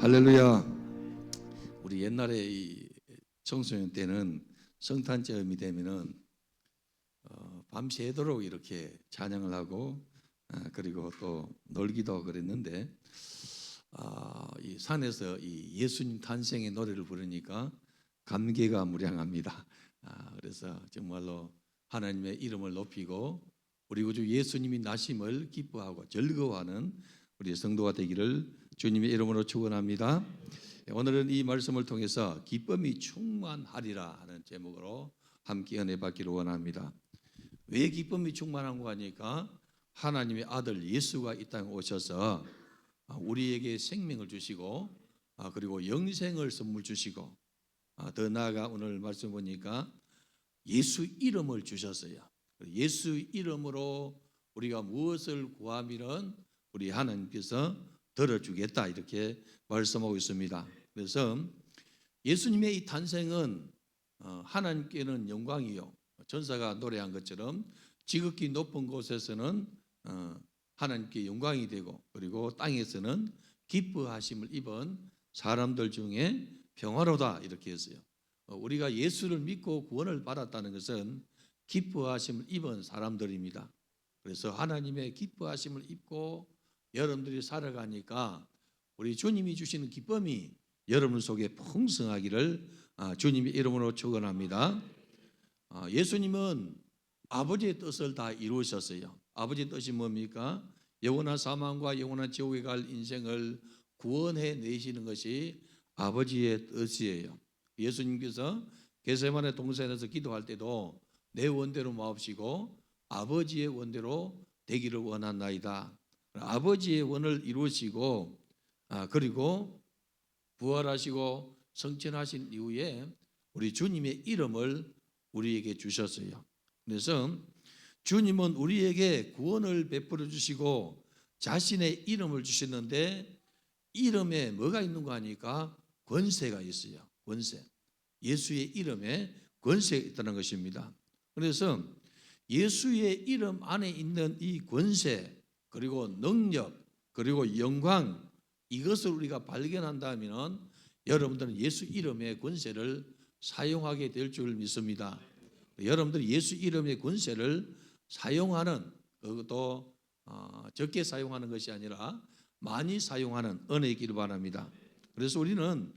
할렐루야. 우리 옛날에 이 청소년 때는 성탄절이 되면은 밤새도록 이렇게 찬양을 하고 그리고 또 놀기도 그랬는데 이 산에서 이 예수님 탄생의 노래를 부르니까 감개가 무량합니다. 그래서 정말로 하나님의 이름을 높이고 우리 구주 예수님이 나심을 기뻐하고 즐거워하는 우리 성도가 되기를 주님의 이름으로 축원합니다. 오늘은 이 말씀을 통해서 기쁨이 충만하리라 하는 제목으로 함께 은혜 받기를 원합니다. 왜 기쁨이 충만한 거 하니까 하나님의 아들 예수가 이 땅에 오셔서 우리에게 생명을 주시고 그리고 영생을 선물 주시고 더 나아가 오늘 말씀 보니까 예수 이름을 주셨어요. 예수 이름으로 우리가 무엇을 구하면은 우리 하나님께서 들어주겠다 이렇게 말씀하고 있습니다. 그래서 예수님의 이 탄생은 하나님께는 영광이요, 전사가 노래한 것처럼 지극히 높은 곳에서는 하나님께 영광이 되고 그리고 땅에서는 기뻐하심을 입은 사람들 중에 평화로다 이렇게 했어요. 우리가 예수를 믿고 구원을 받았다는 것은 기뻐하심을 입은 사람들입니다. 그래서 하나님의 기뻐하심을 입고 여러분들이 살아가니까 우리 주님이 주시는 기쁨이 여러분 속에 풍성하기를 주님의 이름으로 축원합니다. 예수님은 아버지의 뜻을 다 이루셨어요. 아버지의 뜻이 뭡니까? 영원한 사망과 영원한 지옥에 갈 인생을 구원해 내시는 것이 아버지의 뜻이에요. 예수님께서 겟세마네 동산에서 기도할 때도 내 원대로 마옵시고 아버지의 원대로 되기를 원하나이다. 아버지의 원을 이루시고 그리고 부활하시고 성천하신 이후에 우리 주님의 이름을 우리에게 주셨어요. 그래서 주님은 우리에게 구원을 베풀어 주시고 자신의 이름을 주시는데 이름에 뭐가 있는가 하니까 권세가 있어요. 권세. 예수의 이름에 권세가 있다는 것입니다. 그래서 예수의 이름 안에 있는 이 권세 그리고 능력 그리고 영광 이것을 우리가 발견한다면 여러분들은 예수 이름의 권세를 사용하게 될 줄 믿습니다. 여러분들이 예수 이름의 권세를 사용하는 그것도 적게 사용하는 것이 아니라 많이 사용하는 은혜이기를 바랍니다. 그래서 우리는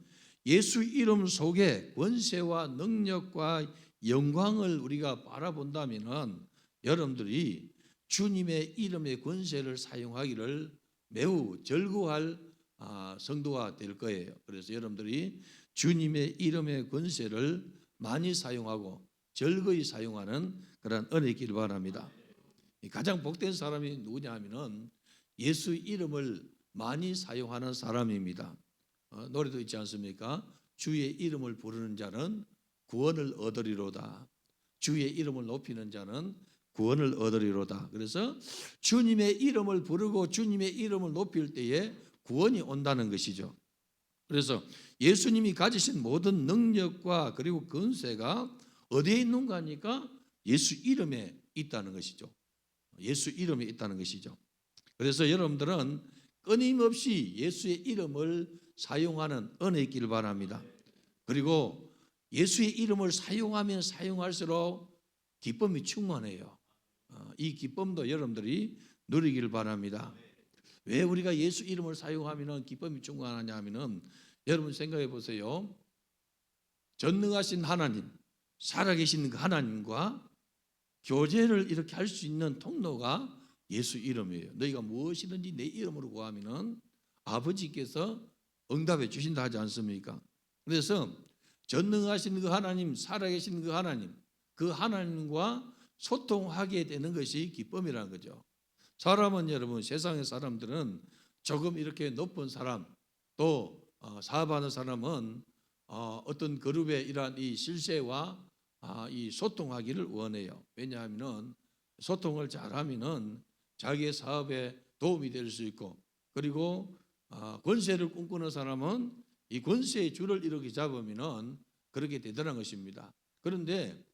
예수 이름 속에 권세와 능력과 영광을 우리가 바라본다면 여러분들이 주님의 이름의 권세를 사용하기를 매우 즐거워할 성도가 될 거예요. 그래서 여러분들이 주님의 이름의 권세를 많이 사용하고 즐거이 사용하는 그런 은혜이기를 바랍니다. 가장 복된 사람이 누구냐 하면은 예수 이름을 많이 사용하는 사람입니다. 노래도 있지 않습니까? 주의 이름을 부르는 자는 구원을 얻으리로다. 주의 이름을 높이는 자는 구원을 얻으리로다. 그래서 주님의 이름을 부르고 주님의 이름을 높일 때에 구원이 온다는 것이죠. 그래서 예수님이 가지신 모든 능력과 그리고 권세가 어디에 있는가 하니까 예수 이름에 있다는 것이죠. 예수 이름에 있다는 것이죠. 그래서 여러분들은 끊임없이 예수의 이름을 사용하는 은혜 있기를 바랍니다. 그리고 예수의 이름을 사용하면 사용할수록 기쁨이 충만해요. 이 기쁨도 여러분들이 누리기를 바랍니다. 왜 우리가 예수 이름을 사용하면 기쁨이 충만하냐 하면은 여러분 생각해 보세요. 전능하신 하나님, 살아계신 그 하나님과 교제를 이렇게 할 수 있는 통로가 예수 이름이에요. 너희가 무엇이든지 내 이름으로 구하면은 아버지께서 응답해 주신다 하지 않습니까? 그래서 전능하신 그 하나님, 살아계신 그 하나님, 그 하나님과 소통하게 되는 것이 기쁨이라는 거죠. 사람은 여러분 세상의 사람들은 조금 이렇게 높은 사람 또 사업하는 사람은 어떤 그룹의 이러한 이 실세와 이 소통하기를 원해요. 왜냐하면 소통을 잘하면은 자기의 사업에 도움이 될 수 있고 그리고 권세를 꿈꾸는 사람은 이 권세의 줄을 이렇게 잡으면은 그렇게 되더라는 것입니다. 그런데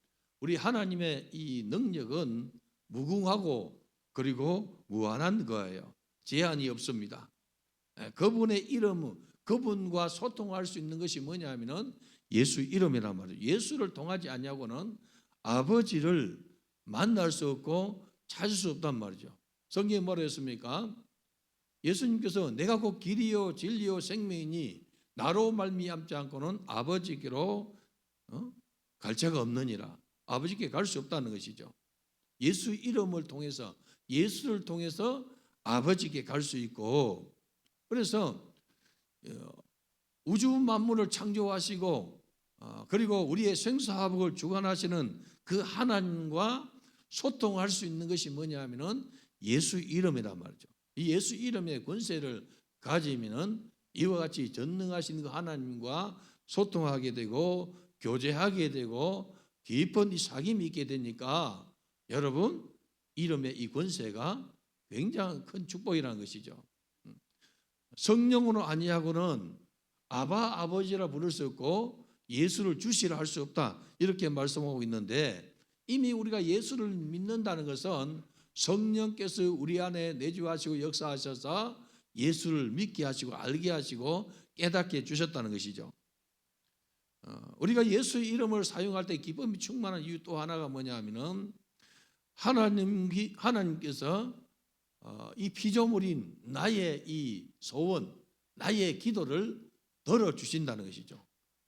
우리 하나님의 이 능력은 무궁하고 그리고 무한한 거예요. 제한이 없습니다. 그분의 이름, 그분과 소통할 수 있는 것이 뭐냐면은 예수 이름이란 말이에요. 예수를 통하지 않냐고는 아버지를 만날 수 없고 찾을 수 없단 말이죠. 성경에 뭐라 했습니까? 예수님께서 내가 곧 길이요 진리요 생명이니 나로 말미암지 않고는 아버지께로 갈 자가 없느니라. 아버지께 갈 수 없다는 것이죠. 예수 이름을 통해서, 예수를 통해서 아버지께 갈 수 있고, 그래서 우주 만물을 창조하시고 그리고 우리의 생사화복을 주관하시는 그 하나님과 소통할 수 있는 것이 뭐냐면은 예수 이름이란 말이죠. 이 예수 이름의 권세를 가지면은 이와 같이 전능하신 그 하나님과 소통하게 되고 교제하게 되고 깊은 이 사귐이 있게 되니까 여러분, 이름의 이 권세가 굉장히 큰 축복이라는 것이죠. 성령으로 아니하고는 아바 아버지라 부를 수 없고 예수를 주시라 할 수 없다, 이렇게 말씀하고 있는데, 이미 우리가 예수를 믿는다는 것은 성령께서 우리 안에 내주하시고 역사하셔서 예수를 믿게 하시고 알게 하시고 깨닫게 해주셨다는 것이죠. 우리가 예수 이름을 사용할 때 기쁨이 충만한 이유 또 하나가 뭐냐면은 하나님께서 이 피조물인 나의 이 소원, 나의 기도를 들어주신다는 것이죠.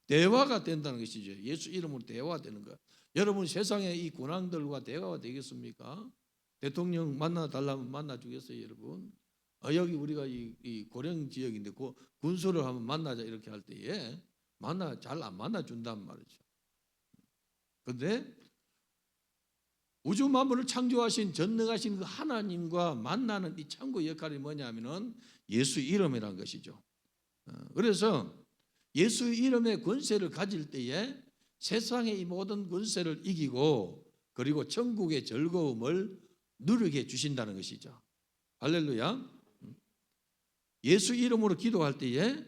대화가 된다는 것이죠. 예수 이름으로 대화가 되는 것. 여러분, 세상의 이 군왕들과 대화가 되겠습니까? 대통령 만나달라면 만나주겠어요, 여러분? 여기 우리가 이 고령 지역인데 군수를 한번 만나자 이렇게 할 때에 잘 안 만나준단 말이죠. 그런데 우주 만물을 창조하신 전능하신 그 하나님과 만나는 이 창구 역할이 뭐냐면은 예수 이름이라는 것이죠. 그래서 예수 이름의 권세를 가질 때에 세상의 이 모든 권세를 이기고 그리고 천국의 즐거움을 누리게 해 주신다는 것이죠. 할렐루야. 예수 이름으로 기도할 때에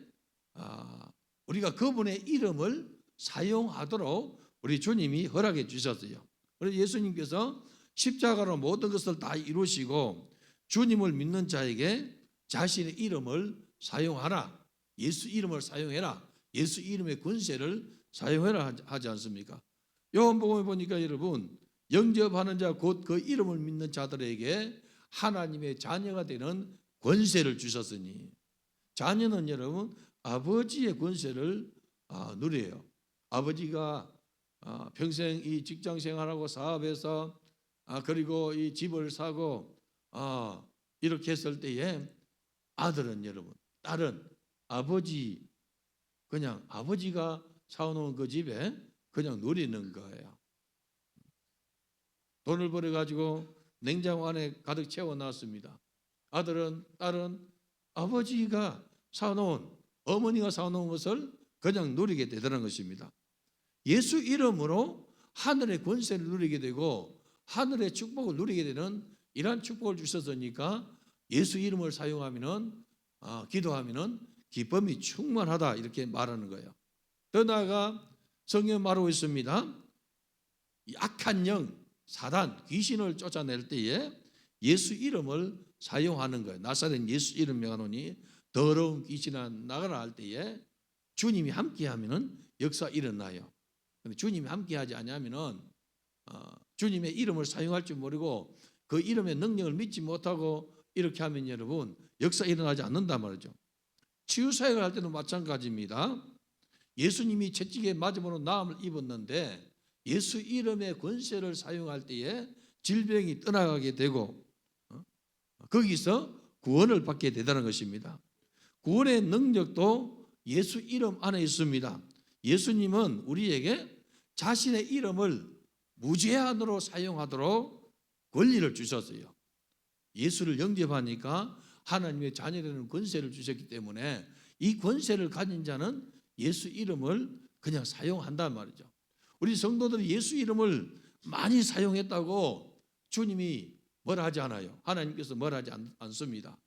우리가 그분의 이름을 사용하도록 우리 주님이 허락해 주셨어요. 그래서 예수님께서 십자가로 모든 것을 다 이루시고 주님을 믿는 자에게 자신의 이름을 사용하라, 예수 이름을 사용해라, 예수 이름의 권세를 사용해라 하지 않습니까? 요한복음에 보니까 여러분, 영접하는 자 곧 그 이름을 믿는 자들에게 하나님의 자녀가 되는 권세를 주셨으니, 자녀는 여러분 아버지의 권세를 누려요. 아버지가 평생 이 직장 생활하고 사업해서 그리고 이 집을 사고 이렇게 했을 때에 아들은 여러분, 딸은 아버지, 그냥 아버지가 사놓은 그 집에 그냥 누리는 거예요. 돈을 벌어 가지고 냉장고 안에 가득 채워놨습니다. 아들은, 딸은 아버지가 사놓은, 어머니가 사놓은 것을 그냥 누리게 되더라는 것입니다. 예수 이름으로 하늘의 권세를 누리게 되고 하늘의 축복을 누리게 되는 이러한 축복을 주셨으니까 예수 이름을 사용하면은 기도하면은 기쁨이 충만하다, 이렇게 말하는 거예요. 더 나아가 성경 말하고 있습니다. 악한 영, 사단, 귀신을 쫓아낼 때에 예수 이름을 사용하는 거예요. 나사렛 예수 이름 명하노니 더러운 귀신아 나가라 할 때에 주님이 함께하면은 역사 일어나요. 근데 주님이 함께하지 않으면은 주님의 이름을 사용할 줄 모르고 그 이름의 능력을 믿지 못하고 이렇게 하면 여러분 역사 일어나지 않는단 말이죠. 치유 사역을 할 때도 마찬가지입니다. 예수님이 채찍에 맞음으로 나음을 입었는데 예수 이름의 권세를 사용할 때에 질병이 떠나가게 되고 거기서 구원을 받게 되다는 것입니다. 구원의 능력도 예수 이름 안에 있습니다. 예수님은 우리에게 자신의 이름을 무제한으로 사용하도록 권리를 주셨어요. 예수를 영접하니까 하나님의 자녀되는 권세를 주셨기 때문에 이 권세를 가진 자는 예수 이름을 그냥 사용한단 말이죠. 우리 성도들이 예수 이름을 많이 사용했다고 주님이 뭐라 하지 않아요. 하나님께서 뭐라 하지 않습니다.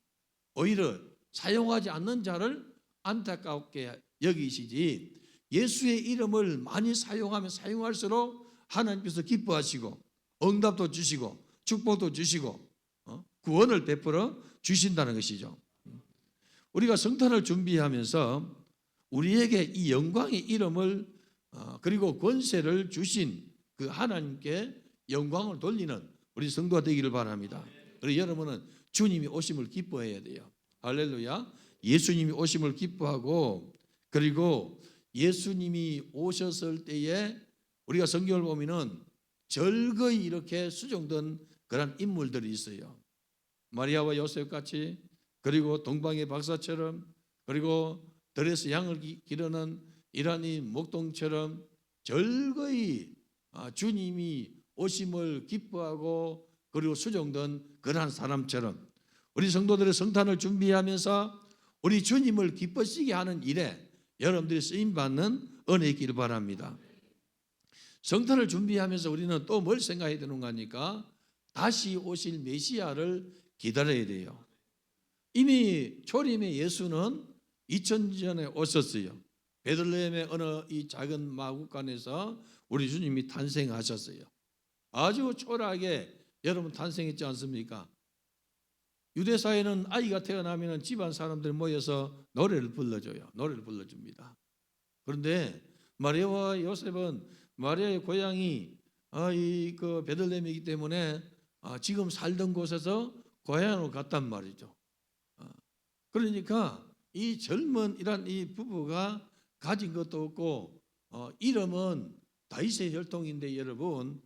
오히려 사용하지 않는 자를 안타깝게 여기시지, 예수의 이름을 많이 사용하면 사용할수록 하나님께서 기뻐하시고 응답도 주시고 축복도 주시고 구원을 베풀어 주신다는 것이죠. 우리가 성탄을 준비하면서 우리에게 이 영광의 이름을 그리고 권세를 주신 그 하나님께 영광을 돌리는 우리 성도가 되기를 바랍니다. 그리고 여러분은 주님이 오심을 기뻐해야 돼요. 할렐루야. 예수님이 오심을 기뻐하고, 그리고 예수님이 오셨을 때에 우리가 성경을 보면은 절거히 이렇게 수종된 그런 인물들이 있어요. 마리아와 요셉 같이, 그리고 동방의 박사처럼, 그리고 들에서 양을 기르는 이런 이 목동처럼 절거히 주님이 오심을 기뻐하고 그리고 수종된 그러한 사람처럼 우리 성도들의 성탄을 준비하면서 우리 주님을 기쁘시게 하는 일에 여러분들이 쓰임받는 은혜 있기를 바랍니다. 성탄을 준비하면서 우리는 또 뭘 생각해야 되는 거니까 다시 오실 메시아를 기다려야 돼요. 이미 초림의 예수는 2000년 전에 오셨어요. 베들레헴의 어느 이 작은 마구간에서 우리 주님이 탄생하셨어요. 아주 초라하게 여러분 탄생했지 않습니까? 유대사회는 아이가 태어나면 집안 사람들 모여서 노래를 불러줘요. 노래를 불러줍니다. 그런데 마리아와 요셉은 마리아의 고향이 그 베들레헴이기 때문에 지금 살던 곳에서 고향으로 갔단 말이죠. 그러니까 이 젊은 이런 이 부부가 가진 것도 없고 이름은 다윗의 혈통인데 여러분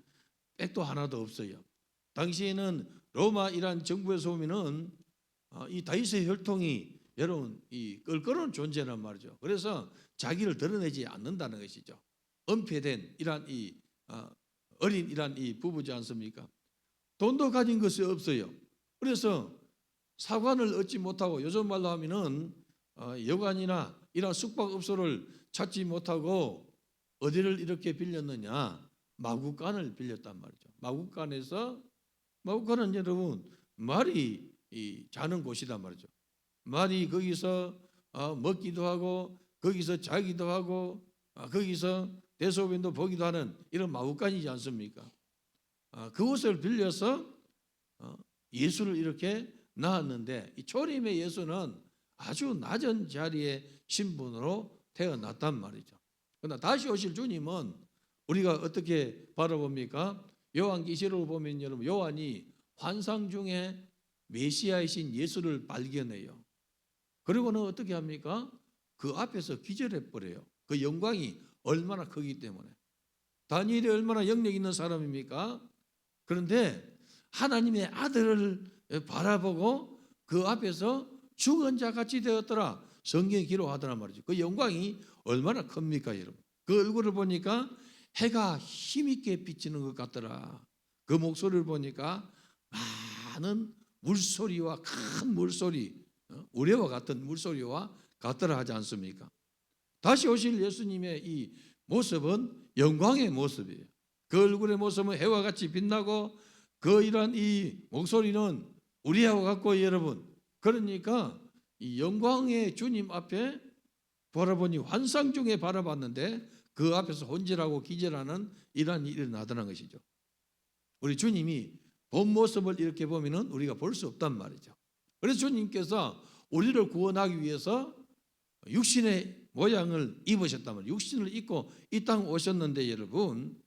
백도 하나도 없어요. 당시에는 로마 이란 정부에서 보면은 이 다윗의 혈통이 여러분 이 껄끄러운 존재란 말이죠. 그래서 자기를 드러내지 않는다는 것이죠. 은폐된 이란 이 어린 이란 이 부부지 않습니까? 돈도 가진 것이 없어요. 그래서 사관을 얻지 못하고 요즘 말로 하면은 여관이나 이런 숙박업소를 찾지 못하고 어디를 이렇게 빌렸느냐? 마구간을 빌렸단 말이죠. 마구간은 여러분 말이 자는 곳이란 말이죠. 말이 거기서 먹기도 하고 거기서 자기도 하고 거기서 대소변도 보기도 하는 이런 마구간이지 않습니까? 그곳을 빌려서 예수를 이렇게 낳았는데 이 초림의 예수는 아주 낮은 자리의 신분으로 태어났단 말이죠. 그러나 다시 오실 주님은 우리가 어떻게 바라봅니까? 요한계시록을 보면 여러분 요한이 환상 중에 메시아이신 예수를 발견해요. 그리고는 어떻게 합니까? 그 앞에서 기절해 버려요. 그 영광이 얼마나 크기 때문에. 다니엘이 얼마나 영력 있는 사람입니까? 그런데 하나님의 아들을 바라보고 그 앞에서 죽은 자 같이 되었더라. 성경에 기록하더란 말이죠. 그 영광이 얼마나 큽니까, 여러분? 그 얼굴을 보니까 해가 힘있게 비치는 것 같더라. 그 목소리를 보니까 많은 물소리와 큰 물소리, 우레와 같은 물소리와 같더라 하지 않습니까? 다시 오실 예수님의 이 모습은 영광의 모습이에요. 그 얼굴의 모습은 해와 같이 빛나고 그 이런 이 목소리는 우리하고 같고 여러분, 그러니까 이 영광의 주님 앞에 바라보니 환상 중에 바라봤는데 그 앞에서 혼절하고 기절하는 이러한 일이 일어나더라는 것이죠. 우리 주님이 본 모습을 이렇게 보면은 우리가 볼 수 없단 말이죠. 그래서 주님께서 우리를 구원하기 위해서 육신의 모양을 입으셨단 말이에요. 육신을 입고 이 땅 오셨는데 여러분,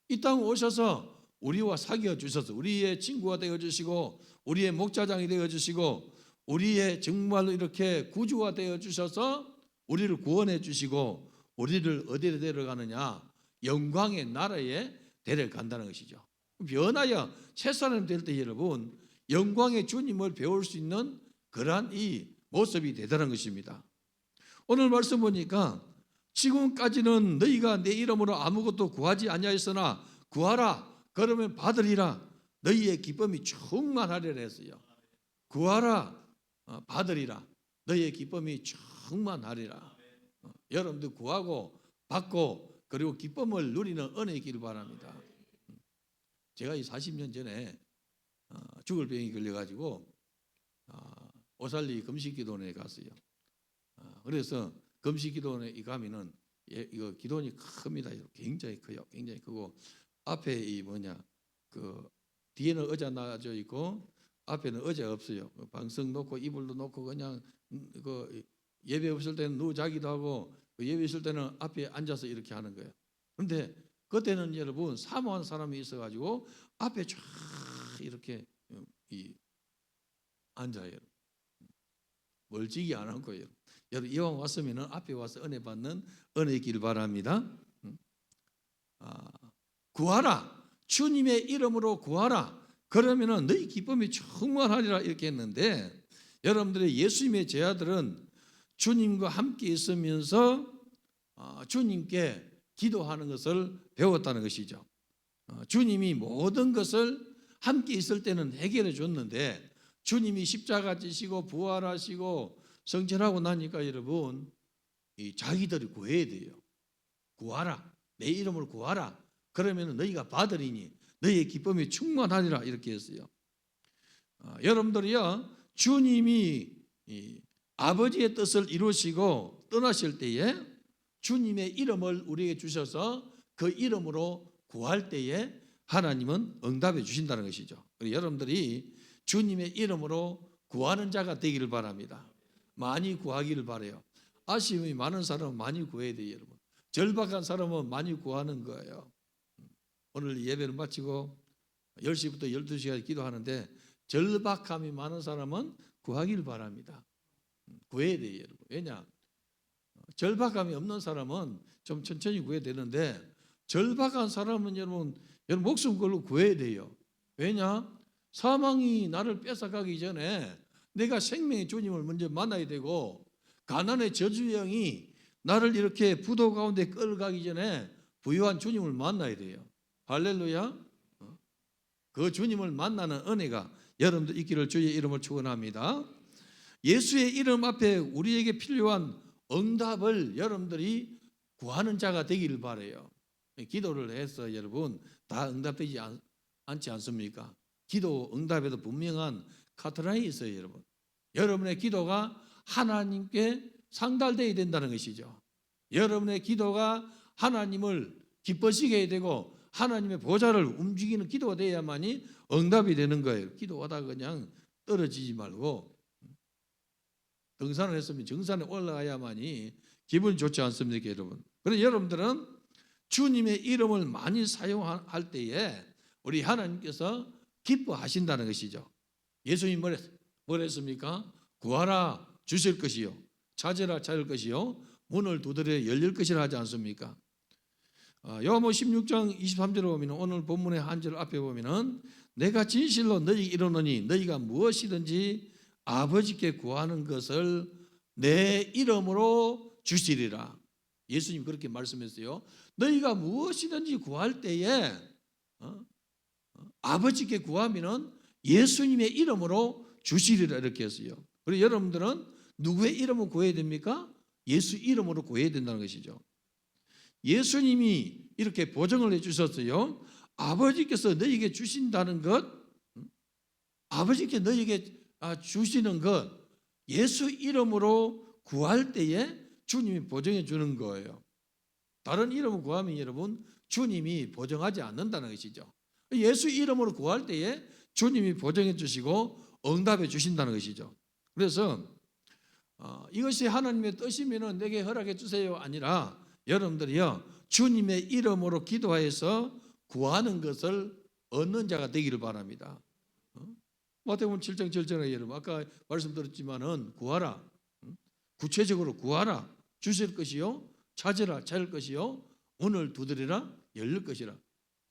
이 땅 오셔서 우리와 사귀어 주셔서 우리의 친구가 되어 주시고 우리의 목자장이 되어 주시고 우리의 정말로 이렇게 구주가 되어 주셔서 우리를 구원해 주시고 우리를 어디에 데려가느냐? 영광의 나라에 데려간다는 것이죠. 변하여 새 사람 될 때 여러분 영광의 주님을 배울 수 있는 그러한 이 모습이 되다는 것입니다. 오늘 말씀 보니까 지금까지는 너희가 내 이름으로 아무것도 구하지 아니하였으나 구하라 그러면 받으리라 너희의 기쁨이 충만하리라 했어요. 구하라 받으리라 너희의 기쁨이 충만하리라. 여러분들 구하고 받고 그리고 기쁨을 누리는 은혜 있기를 바랍니다. 제가 이 40년 전에 죽을 병이 걸려가지고 오살리 금식기도원에 갔어요. 그래서 금식기도원에 가면은 이거 기도원이 큽니다. 굉장히 커요. 굉장히 크고 앞에 이 그 뒤에는 의자 놔져 있고 앞에는 의자 없어요. 방석 놓고 이불도 놓고 그냥 그 예배 없을 때는 누워 자기도 하고 예배 있을 때는 앞에 앉아서 이렇게 하는 거예요. 그런데 그때는 여러분 사모한 사람이 있어가지고 앞에 쫙 이렇게 앉아요. 멀찍이 안 한 거예요. 여러분 이왕 왔으면 앞에 와서 은혜 받는 은혜 있기를 바랍니다. 구하라. 주님의 이름으로 구하라. 그러면은 너희 기쁨이 충만하리라 이렇게 했는데, 여러분들의 예수님의 제자들은 주님과 함께 있으면서 주님께 기도하는 것을 배웠다는 것이죠. 주님이 모든 것을 함께 있을 때는 해결해 줬는데, 주님이 십자가 지시고 부활하시고 성천하고 나니까 여러분 자기들이 구해야 돼요. 구하라. 내 이름으로 구하라. 그러면 너희가 받으리니 너희의 기쁨이 충만하리라 이렇게 했어요. 여러분들이요, 주님이 아버지의 뜻을 이루시고 떠나실 때에 주님의 이름을 우리에게 주셔서 그 이름으로 구할 때에 하나님은 응답해 주신다는 것이죠. 여러분들이 주님의 이름으로 구하는 자가 되기를 바랍니다. 많이 구하기를 바라요. 아쉬움이 많은 사람은 많이 구해야 돼요, 여러분. 절박한 사람은 많이 구하는 거예요. 오늘 예배를 마치고 10시부터 12시까지 기도하는데 절박함이 많은 사람은 구하기를 바랍니다. 구해야 돼요, 여러분. 왜냐? 절박함이 없는 사람은 좀 천천히 구해야 되는데, 절박한 사람은 여러분 목숨 걸고 구해야 돼요. 왜냐? 사망이 나를 뺏어가기 전에 내가 생명의 주님을 먼저 만나야 되고, 가난의 저주형이 나를 이렇게 부도 가운데 끌어가기 전에 부유한 주님을 만나야 돼요. 할렐루야. 그 주님을 만나는 은혜가 여러분들 있기를 주의 이름을 축원합니다. 예수의 이름 앞에 우리에게 필요한 응답을 여러분들이 구하는 자가 되기를 바라요. 기도를 해서 여러분 다 응답되지 않지 않습니까? 기도 응답에도 분명한 카트라인이 있어요, 여러분. 여러분의 기도가 하나님께 상달되어야 된다는 것이죠. 여러분의 기도가 하나님을 기뻐시게 해야 되고 하나님의 보좌를 움직이는 기도가 되어야만이 응답이 되는 거예요. 기도하다 그냥 떨어지지 말고 등산을 했으면 정산에 올라가야만이 기분이 좋지 않습니까, 여러분? 그래서 여러분들은 주님의 이름을 많이 사용할 때에 우리 하나님께서 기뻐하신다는 것이죠. 예수님이 뭐랬습니까? 구하라 주실 것이요, 찾으라 찾을 것이요, 문을 두드려 열릴 것이라 하지 않습니까? 요한복음 16장 23절에 보면, 오늘 본문의 한 절 앞에 보면은 내가 진실로 너희에게 이르노니 너희가 무엇이든지 아버지께 구하는 것을 내 이름으로 주시리라. 예수님 그렇게 말씀했어요. 너희가 무엇이든지 구할 때에 아버지께 구하면은 예수님의 이름으로 주시리라 이렇게 했어요. 그리고 여러분들은 누구의 이름으로 구해야 됩니까? 예수 이름으로 구해야 된다는 것이죠. 예수님이 이렇게 보증을 해주셨어요. 아버지께서 너희에게 주신다는 것, 아버지께 너희에게 주시는 것, 예수 이름으로 구할 때에 주님이 보증해 주는 거예요. 다른 이름으로 구하면 여러분 주님이 보증하지 않는다는 것이죠. 예수 이름으로 구할 때에 주님이 보증해 주시고 응답해 주신다는 것이죠. 그래서 이것이 하나님의 뜻이면 내게 허락해 주세요 아니라, 여러분들이요 주님의 이름으로 기도하여서 구하는 것을 얻는 자가 되기를 바랍니다. 마태복음 7장 7절에 여러분 아까 말씀드렸지만은 구하라, 구체적으로 구하라 주실 것이요, 찾으라 찾을 것이요, 문을 두드리라 열릴 것이라.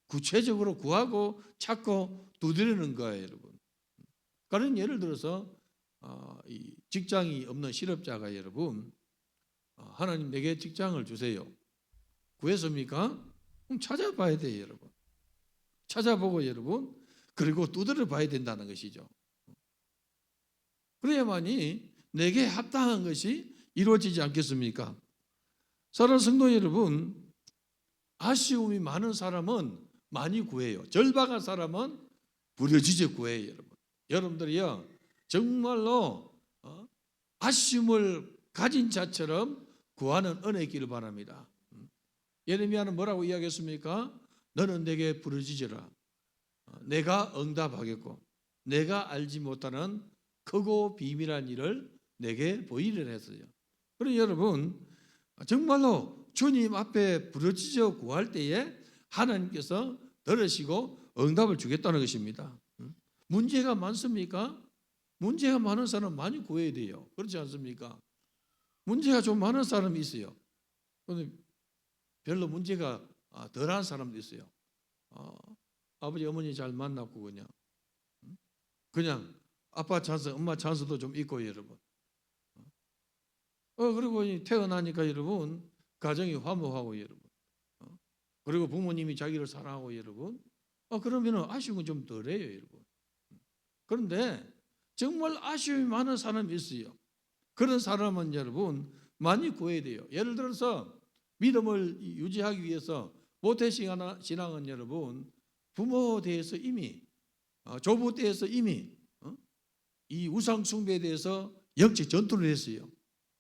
구체적으로 구하고 찾고 두드리는 거예요, 여러분. 그런 예를 들어서 이 직장이 없는 실업자가 여러분 하나님 내게 직장을 주세요. 구했습니까? 그럼 찾아봐야 돼요, 여러분. 찾아보고 여러분 그리고 두드려 봐야 된다는 것이죠. 그래야만이 내게 합당한 것이 이루어지지 않겠습니까? 사랑하는 성도 여러분, 아쉬움이 많은 사람은 많이 구해요. 절박한 사람은 부려지지 구해요, 여러분. 여러분들이요 정말로 아쉬움을 가진 자처럼 구하는 은혜 있기를 바랍니다. 예레미야는 뭐라고 이야기했습니까? 너는 내게 부르짖으라. 내가 응답하겠고 내가 알지 못하는 크고 비밀한 일을 내게 보이리라 했어요. 그럼 여러분 정말로 주님 앞에 부르짖어 구할 때에 하나님께서 들으시고 응답을 주겠다는 것입니다. 문제가 많습니까? 문제가 많은 사람 많이 구해야 돼요. 그렇지 않습니까? 문제가 좀 많은 사람이 있어요. 근데 별로 문제가 덜한 사람도 있어요. 아버지 어머니 잘 만났고 그냥 아빠 찬스 엄마 찬스도 좀 있고 여러분. 그리고 태어나니까 여러분 가정이 화목하고 여러분. 그리고 부모님이 자기를 사랑하고 여러분. 그러면 아쉬운 건 좀 덜해요 여러분. 그런데 정말 아쉬움이 많은 사람이 있어요. 그런 사람은 여러분 많이 구해야 돼요. 예를 들어서 믿음을 유지하기 위해서 모태신앙은 여러분 부모에 대해서 이미 조부 때에서 이미 이 우상 숭배에 대해서 영적 전투를 했어요.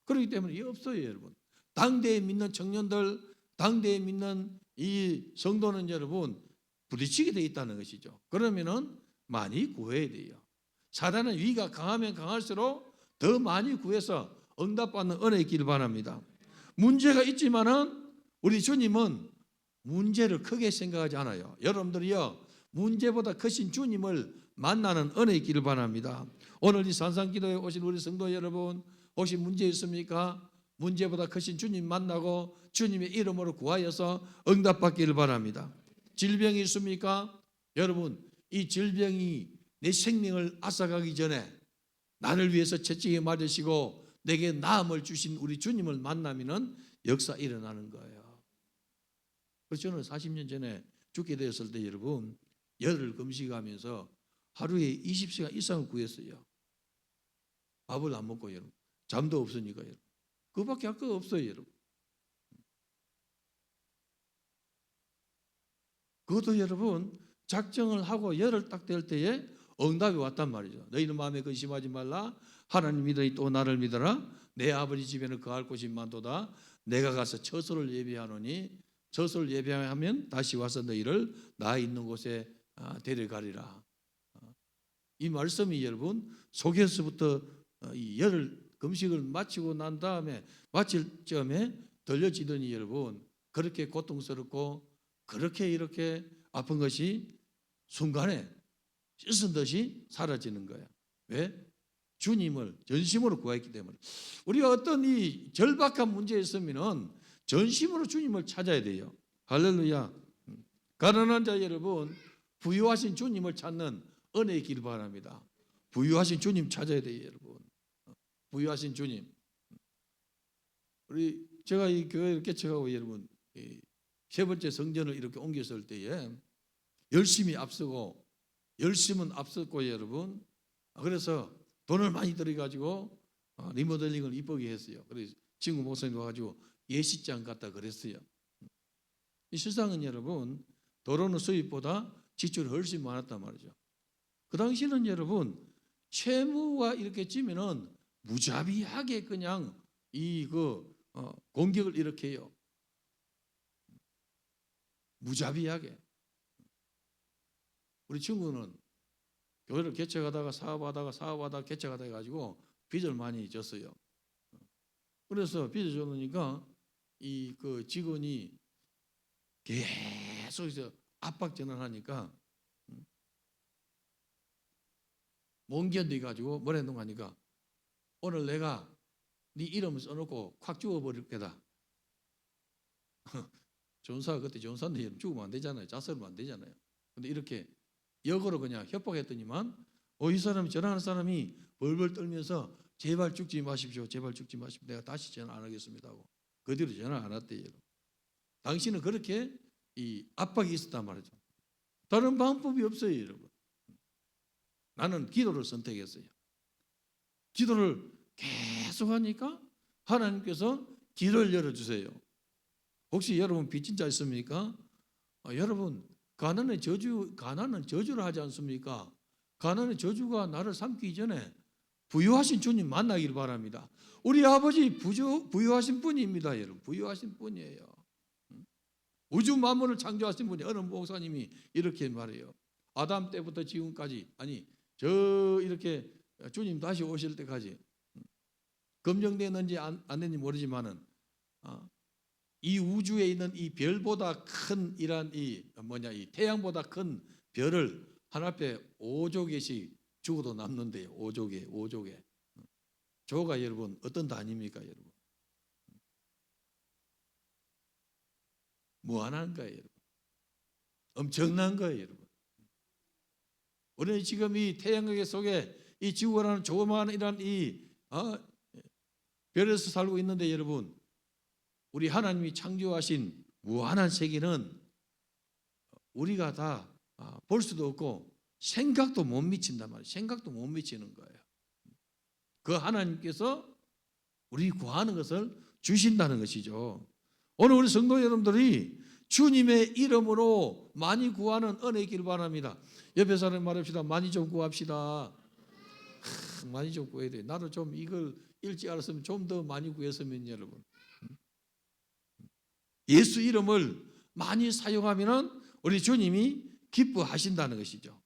그렇기 때문에 이게 없어요 여러분. 당대에 믿는 청년들, 당대에 믿는 이 성도는 여러분 부딪히게 돼 있다는 것이죠. 그러면은 많이 구해야 돼요. 사단의 위가 강하면 강할수록 더 많이 구해서 응답받는 은혜 있기를 바랍니다. 문제가 있지만은 우리 주님은 문제를 크게 생각하지 않아요. 여러분들이요 문제보다 크신 주님을 만나는 은혜 있기를 바랍니다. 오늘 이 산상기도에 오신 우리 성도 여러분 혹시 문제 있습니까? 문제보다 크신 주님 만나고 주님의 이름으로 구하여서 응답받기를 바랍니다. 질병이 있습니까? 여러분 이 질병이 내 생명을 앗아가기 전에 나를 위해서 채찍에 맞으시고 내게 나음을 주신 우리 주님을 만나면은 역사 일어나는 거예요. 그래서 저는 40년 전에 죽게 되었을 때 여러분 열흘 금식하면서 하루에 20시간 이상을 구했어요. 밥을 안 먹고 여러분 잠도 없으니까 여러분 그밖에 할 거 없어요 여러분. 그것도 여러분 작정을 하고 열흘 딱 될 때에 응답이 왔단 말이죠. 너희는 마음에 근심하지 말라. 하나님 믿으니 또 나를 믿어라. 내 아버지 집에는 거할 곳이 많도다. 내가 가서 처소를 예비하노니 처소를 예비하면 다시 와서 너희를 나 있는 곳에 데려가리라. 이 말씀이 여러분 속에서부터 이 열흘 금식을 마치고 난 다음에 마칠 점에 들려지더니 여러분 그렇게 고통스럽고 그렇게 이렇게 아픈 것이 순간에 씻은 듯이 사라지는 거예요. 왜? 주님을 전심으로 구했기 때문에. 우리가 어떤 이 절박한 문제에 있으면 전심으로 주님을 찾아야 돼요. 할렐루야. 가난한 자 여러분 부유하신 주님을 찾는 은혜의 길 바랍니다. 부유하신 주님 찾아야 돼요 여러분. 부유하신 주님. 제가 이 교회를 개척하고 여러분 세 번째 성전을 이렇게 옮겼을 때에 열심히 앞서고 열심은 앞섰고 여러분 그래서 돈을 많이 들여가지고 리모델링을 이쁘게 했어요. 그래서 친구 목사님 와가지고 예식장 갔다 그랬어요. 이 세상은 여러분 들어오는 수입보다 지출이 훨씬 많았단 말이죠. 그 당시는 여러분 채무가 이렇게 지면은 무자비하게 그냥 공격을 일으켜요. 무자비하게. 우리 친구는 교회를 개척하다가 사업하다가 개척하다 해가지고 빚을 많이 졌어요. 그래서 빚을 줬으니까 그 직원이 계속 압박 전환하니까 못 견디가지고 뭐라 했는가 오늘 내가 네 이름을 써놓고 콱 죽어버릴 거다. 전사가 그때 전사인데 죽으면 안 되잖아요. 자살하면 안 되잖아요. 근데 이렇게 역으로 그냥 협박했더니만 이 사람이 전화하는 사람이 벌벌 떨면서 제발 죽지 마십시오. 제발 죽지 마십시오. 내가 다시 전화 안 하겠습니다 하고 그 뒤로 전화 안 했대요. 당신은 그렇게 이 압박이 있었단 말이죠. 다른 방법이 없어요 여러분. 나는 기도를 선택했어요. 기도를 계속 하니까 하나님께서 길을 열어주세요. 혹시 여러분 빚진 자 있습니까? 여러분 가난은 저주를 하지 않습니까? 가난의 저주가 나를 삼키기 전에 부유하신 주님 만나기를 바랍니다. 우리 아버지 부유하신 분입니다 여러분. 부유하신 분이에요. 우주 만물을 창조하신 분이 어느 목사님이 이렇게 말해요. 아담 때부터 지금까지 이렇게 주님 다시 오실 때까지 검증되는지 안 됐는지 모르지만은 이 우주에 있는 이 별보다 큰 이란 이 태양보다 큰 별을 한 앞에 5조 개씩 죽어도 남는데요. 5조 개. 조가 여러분 어떤 단위입니까, 여러분? 무한한 거예요, 여러분. 엄청난 거예요, 여러분. 우리는 지금 이 태양계 속에 이 지구라는 조그마한 이런 별에서 살고 있는데 여러분, 우리 하나님이 창조하신 무한한 세계는 우리가 다 볼 수도 없고 생각도 못 미친단 말이에요. 생각도 못 미치는 거예요. 그 하나님께서 우리 구하는 것을 주신다는 것이죠. 오늘 우리 성도 여러분들이 주님의 이름으로 많이 구하는 은혜 있기를 바랍니다. 옆에 사람 말합시다. 많이 좀 구합시다. 많이 좀 구해야 돼. 나도 좀 이걸 일찍 알았으면 좀 더 많이 구했으면 여러분. 예수 이름을 많이 사용하면 우리 주님이 기뻐하신다는 것이죠.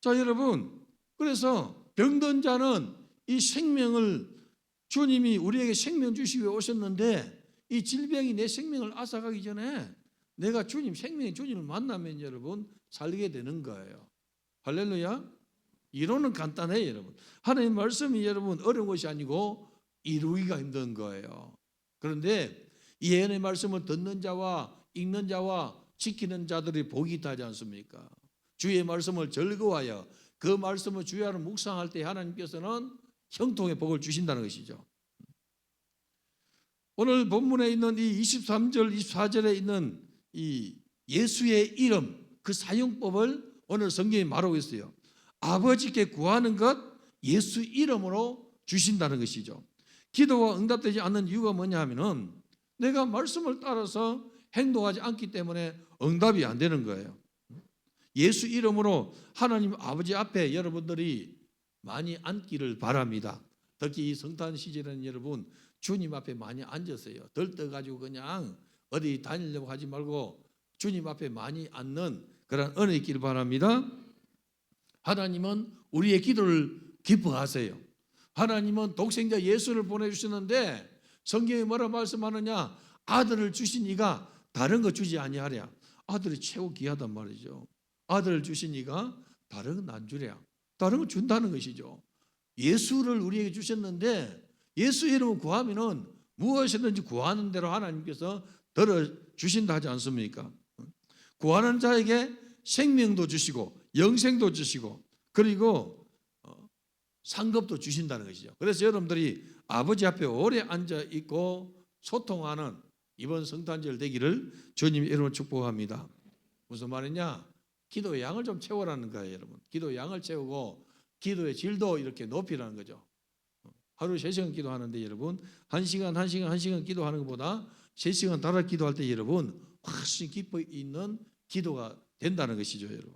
자, 여러분, 그래서 병든 자는 이 생명을 주님이 우리에게 생명 주시기 위해 오셨는데 이 질병이 내 생명을 앗아가기 전에 내가 생명의 주님을 만나면 여러분 살게 되는 거예요. 할렐루야. 이론은 간단해요, 여러분. 하나님 말씀이 여러분 어려운 것이 아니고 이루기가 힘든 거예요. 그런데 이 예언의 말씀을 듣는 자와 읽는 자와 지키는 자들이 복이 있다지 않습니까? 주의 말씀을 즐거워하여 그 말씀을 주의 안에 묵상할 때 하나님께서는 형통의 복을 주신다는 것이죠. 오늘 본문에 있는 이 23절, 24절에 있는 이 예수의 이름, 그 사용법을 오늘 성경이 말하고 있어요. 아버지께 구하는 것 예수 이름으로 주신다는 것이죠. 기도가 응답되지 않는 이유가 뭐냐 하면은 내가 말씀을 따라서 행동하지 않기 때문에 응답이 안 되는 거예요. 예수 이름으로 하나님 아버지 앞에 여러분들이 많이 앉기를 바랍니다. 특히 이 성탄 시절에는 여러분 주님 앞에 많이 앉으세요. 들떠가지고 그냥 어디 다니려고 하지 말고 주님 앞에 많이 앉는 그런 은혜 있기를 바랍니다. 하나님은 우리의 기도를 기뻐하세요. 하나님은 독생자 예수를 보내주시는데 성경에 뭐라 말씀하느냐? 아들을 주시니가 다른 거 주지 아니하랴. 아들이 최고 귀하단 말이죠. 아들을 주시니가 다른 건 안 주랴. 다른 거 준다는 것이죠. 예수를 우리에게 주셨는데 예수 이름을 구하면은 무엇이든지 구하는 대로 하나님께서 들어주신다 하지 않습니까? 구하는 자에게 생명도 주시고 영생도 주시고 그리고 상급도 주신다는 것이죠. 그래서 여러분들이 아버지 앞에 오래 앉아 있고 소통하는 이번 성탄절 되기를 주님 이름으로 축복합니다. 무슨 말이냐? 기도의 양을 좀 채우라는 거예요, 여러분. 기도의 양을 채우고 기도의 질도 이렇게 높이라는 거죠. 하루 3시간 기도하는데 여러분 1시간 기도하는 것보다 3시간 달아 기도할 때 여러분 훨씬 깊이 있는 기도가 된다는 것이죠, 여러분.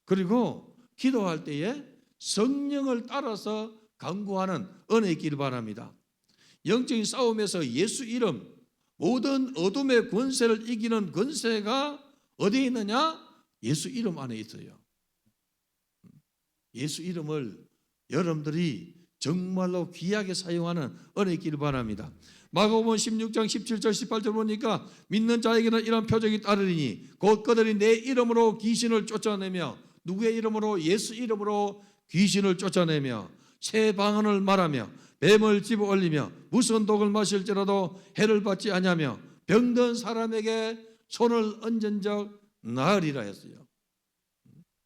그리고 기도할 때에 성령을 따라서 간구하는 은혜 있기를 바랍니다. 영적인 싸움에서 예수 이름 모든 어둠의 권세를 이기는 권세가 어디에 있느냐? 예수 이름 안에 있어요. 예수 이름을 여러분들이 정말로 귀하게 사용하는 은혜 있기를 바랍니다. 마가복음 16장 17절 18절 보니까 믿는 자에게는 이런 표적이 따르리니 곧 그들이 내 이름으로 귀신을 쫓아내며 누구의 이름으로? 예수 이름으로 귀신을 쫓아내며 새 방언을 말하며 뱀을 집어 올리며 무슨 독을 마실지라도 해를 받지 아니하며 병든 사람에게 손을 얹은 적 나으리라 했어요.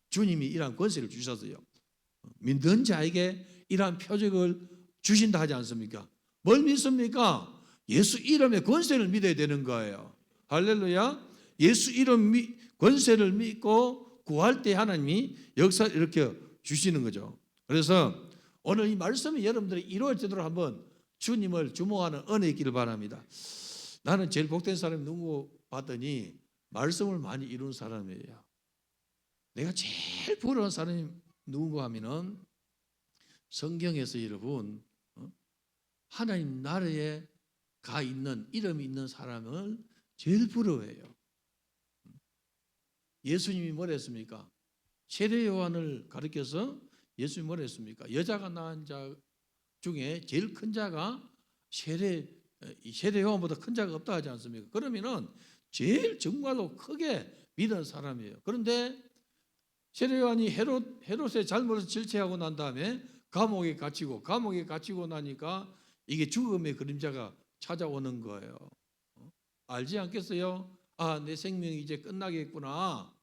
주님이 이러한 권세를 주셨어요. 믿는 자에게 이러한 표적을 주신다 하지 않습니까? 뭘 믿습니까? 예수 이름의 권세를 믿어야 되는 거예요. 할렐루야. 예수 이름 권세를 믿고 구할 때 하나님이 역사를 이렇게 주시는 거죠. 그래서 오늘 이 말씀이 여러분들이 이루어지도록 한번 주님을 주목하는 은혜 있기를 바랍니다. 나는 제일 복된 사람이 누구 봤더니 말씀을 많이 이루는 사람이에요. 내가 제일 부러운 사람이 누군가 하면은 성경에서 여러분 하나님 나라에 가 있는 이름이 있는 사람을 제일 부러워해요. 예수님이 뭐라 했습니까? 세례 요한을 가리켜서 예수님이 뭐라 했습니까? 여자가 낳은 자 중에 제일 큰 자가 이 세례 요한보다 큰 자가 없다 하지 않습니까? 그러면은 제일 정말로 크게 믿은 사람이에요. 그런데 세례 요한이 헤롯의 잘못을 질책하고 난 다음에 감옥에 갇히고 나니까 이게 죽음의 그림자가 찾아오는 거예요. 알지 않겠어요? 아, 내 생명이 이제 끝나겠구나.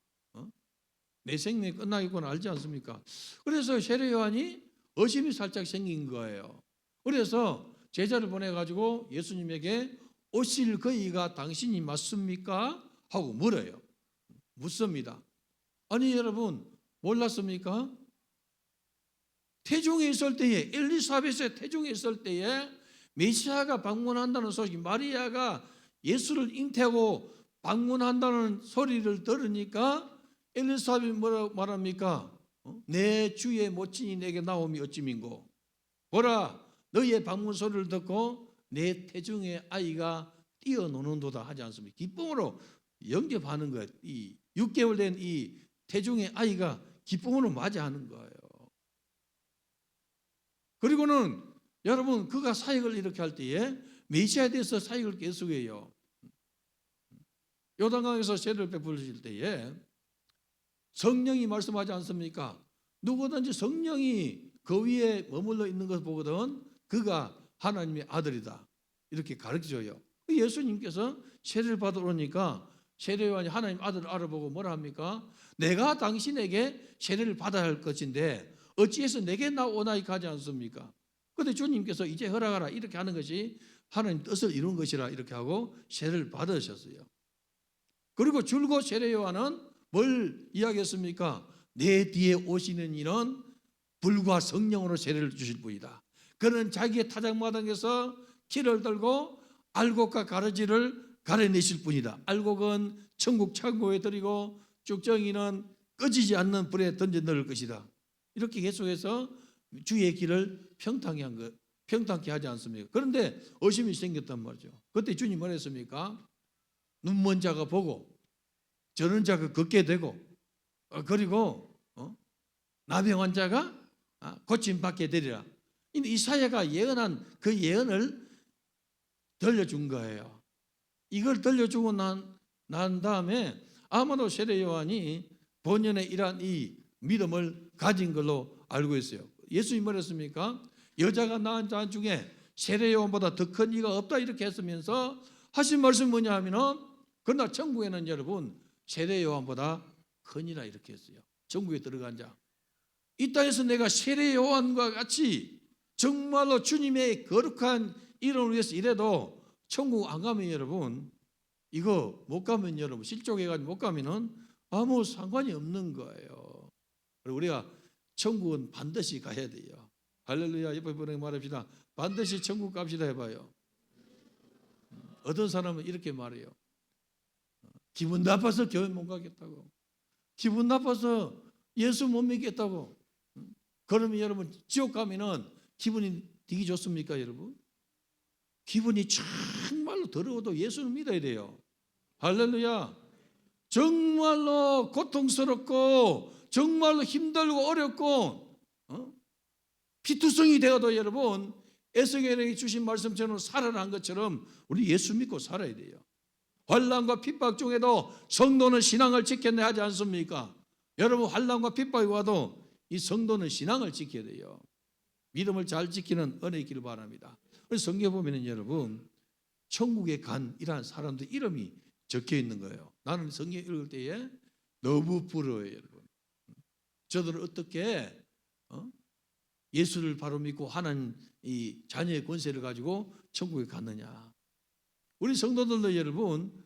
내 생명이 끝나겠구나 알지 않습니까? 그래서 세례 요한이 의심이 살짝 생긴 거예요. 그래서 제자를 보내가지고 예수님에게 오실 그이가 당신이 맞습니까? 하고 물어요. 묻습니다. 아니 여러분 몰랐습니까? 태중에 있을 때에 엘리사벳의 태중에 있을 때에 메시아가 방문한다는 소식, 마리아가 예수를 잉태하고 방문한다는 소리를 들으니까 엘리사벳이 뭐라고 말합니까? 내 주의 모친이 내게 나옴이 어찌민고 보라 너희의 방문 소리를 듣고 내 태중의 아이가 뛰어노는도다 하지 않습니까? 기쁨으로 영접하는 거예요. 이 6개월 된 이 태중의 아이가 기쁨으로 맞이하는 거예요. 그리고는 여러분 그가 사역을 이렇게 할 때에 메시아에 대해서 사역을 계속해요. 요단강에서 세례를 베풀실 때에 성령이 말씀하지 않습니까? 누구든지 성령이 그 위에 머물러 있는 것을 보거든 그가 하나님의 아들이다 이렇게 가르쳐줘요. 예수님께서 세례를 받으러 오니까 세례 요한이 하나님 아들을 알아보고 뭐라 합니까? 내가 당신에게 세례를 받아야 할 것인데 어찌해서 내게 나오나이까 하지 않습니까? 그런데 주님께서 이제 허락하라 이렇게 하는 것이 하나님 뜻을 이룬 것이라 이렇게 하고 세례를 받으셨어요. 그리고 줄곧 세례 요한은 뭘 이야기했습니까? 내 뒤에 오시는 이는 불과 성령으로 세례를 주실 분이다. 그는 자기의 타작마당에서 키를 들고 알곡과 가르지를 가려내실 분이다. 알곡은 천국 창고에 들이고 쭉정이는 꺼지지 않는 불에 던져 넣을 것이다. 이렇게 계속해서 주의 길을 평탄케 하지 않습니까? 그런데 의심이 생겼단 말이죠. 그때 주님 뭘 했습니까? 눈먼 자가 보고 저런 자가 걷게 되고 그리고 나병 환자가 고침받게 되리라. 이사야가 예언한 그 예언을 들려준 거예요. 이걸 들려주고 난 다음에 아마도 세례 요한이 본연의 이러한 이 믿음을 가진 걸로 알고 있어요. 예수님이 뭐랬습니까? 여자가 낳은 자 중에 세례 요한보다 더 큰 이가 없다 이렇게 했으면서 하신 말씀이 뭐냐 하면은 그러나 천국에는 여러분 세례 요한보다 크니라 이렇게 했어요. 천국에 들어간 자. 이 땅에서 내가 세례 요한과 같이 정말로 주님의 거룩한 이름을 위해서 일해도 천국 안 가면 여러분 이거 못 가면 여러분 실족해가지고 못 가면은 아무 상관이 없는 거예요. 그리고 우리가 천국은 반드시 가야 돼요. 할렐루야. 옆에 분에게 말합시다. 반드시 천국 갑시다 해봐요. 어떤 사람은 이렇게 말해요. 기분 나빠서 교회 못 가겠다고. 기분 나빠서 예수 못 믿겠다고. 그러면 여러분 지옥 가면은 기분이 되게 좋습니까 여러분? 기분이 정말로 더러워도 예수를 믿어야 돼요. 할렐루야. 정말로 고통스럽고 정말로 힘들고 어렵고 피투성이 되어도 여러분 에스겔에게 주신 말씀처럼 살아난 것처럼 우리 예수 믿고 살아야 돼요. 환난과 핍박 중에도 성도는 신앙을 지켜내야 하지 않습니까? 여러분 환난과 핍박이 와도 이 성도는 신앙을 지켜야 돼요. 믿음을 잘 지키는 은혜 있기를 바랍니다. 그래서 성경에 보면 여러분 천국에 간 이러한 사람들 이름이 적혀 있는 거예요. 나는 성경 읽을 때에 너무 부러워요 여러분. 저들은 어떻게 예수를 바로 믿고 하나님 이 자녀의 권세를 가지고 천국에 갔느냐. 우리 성도들도 여러분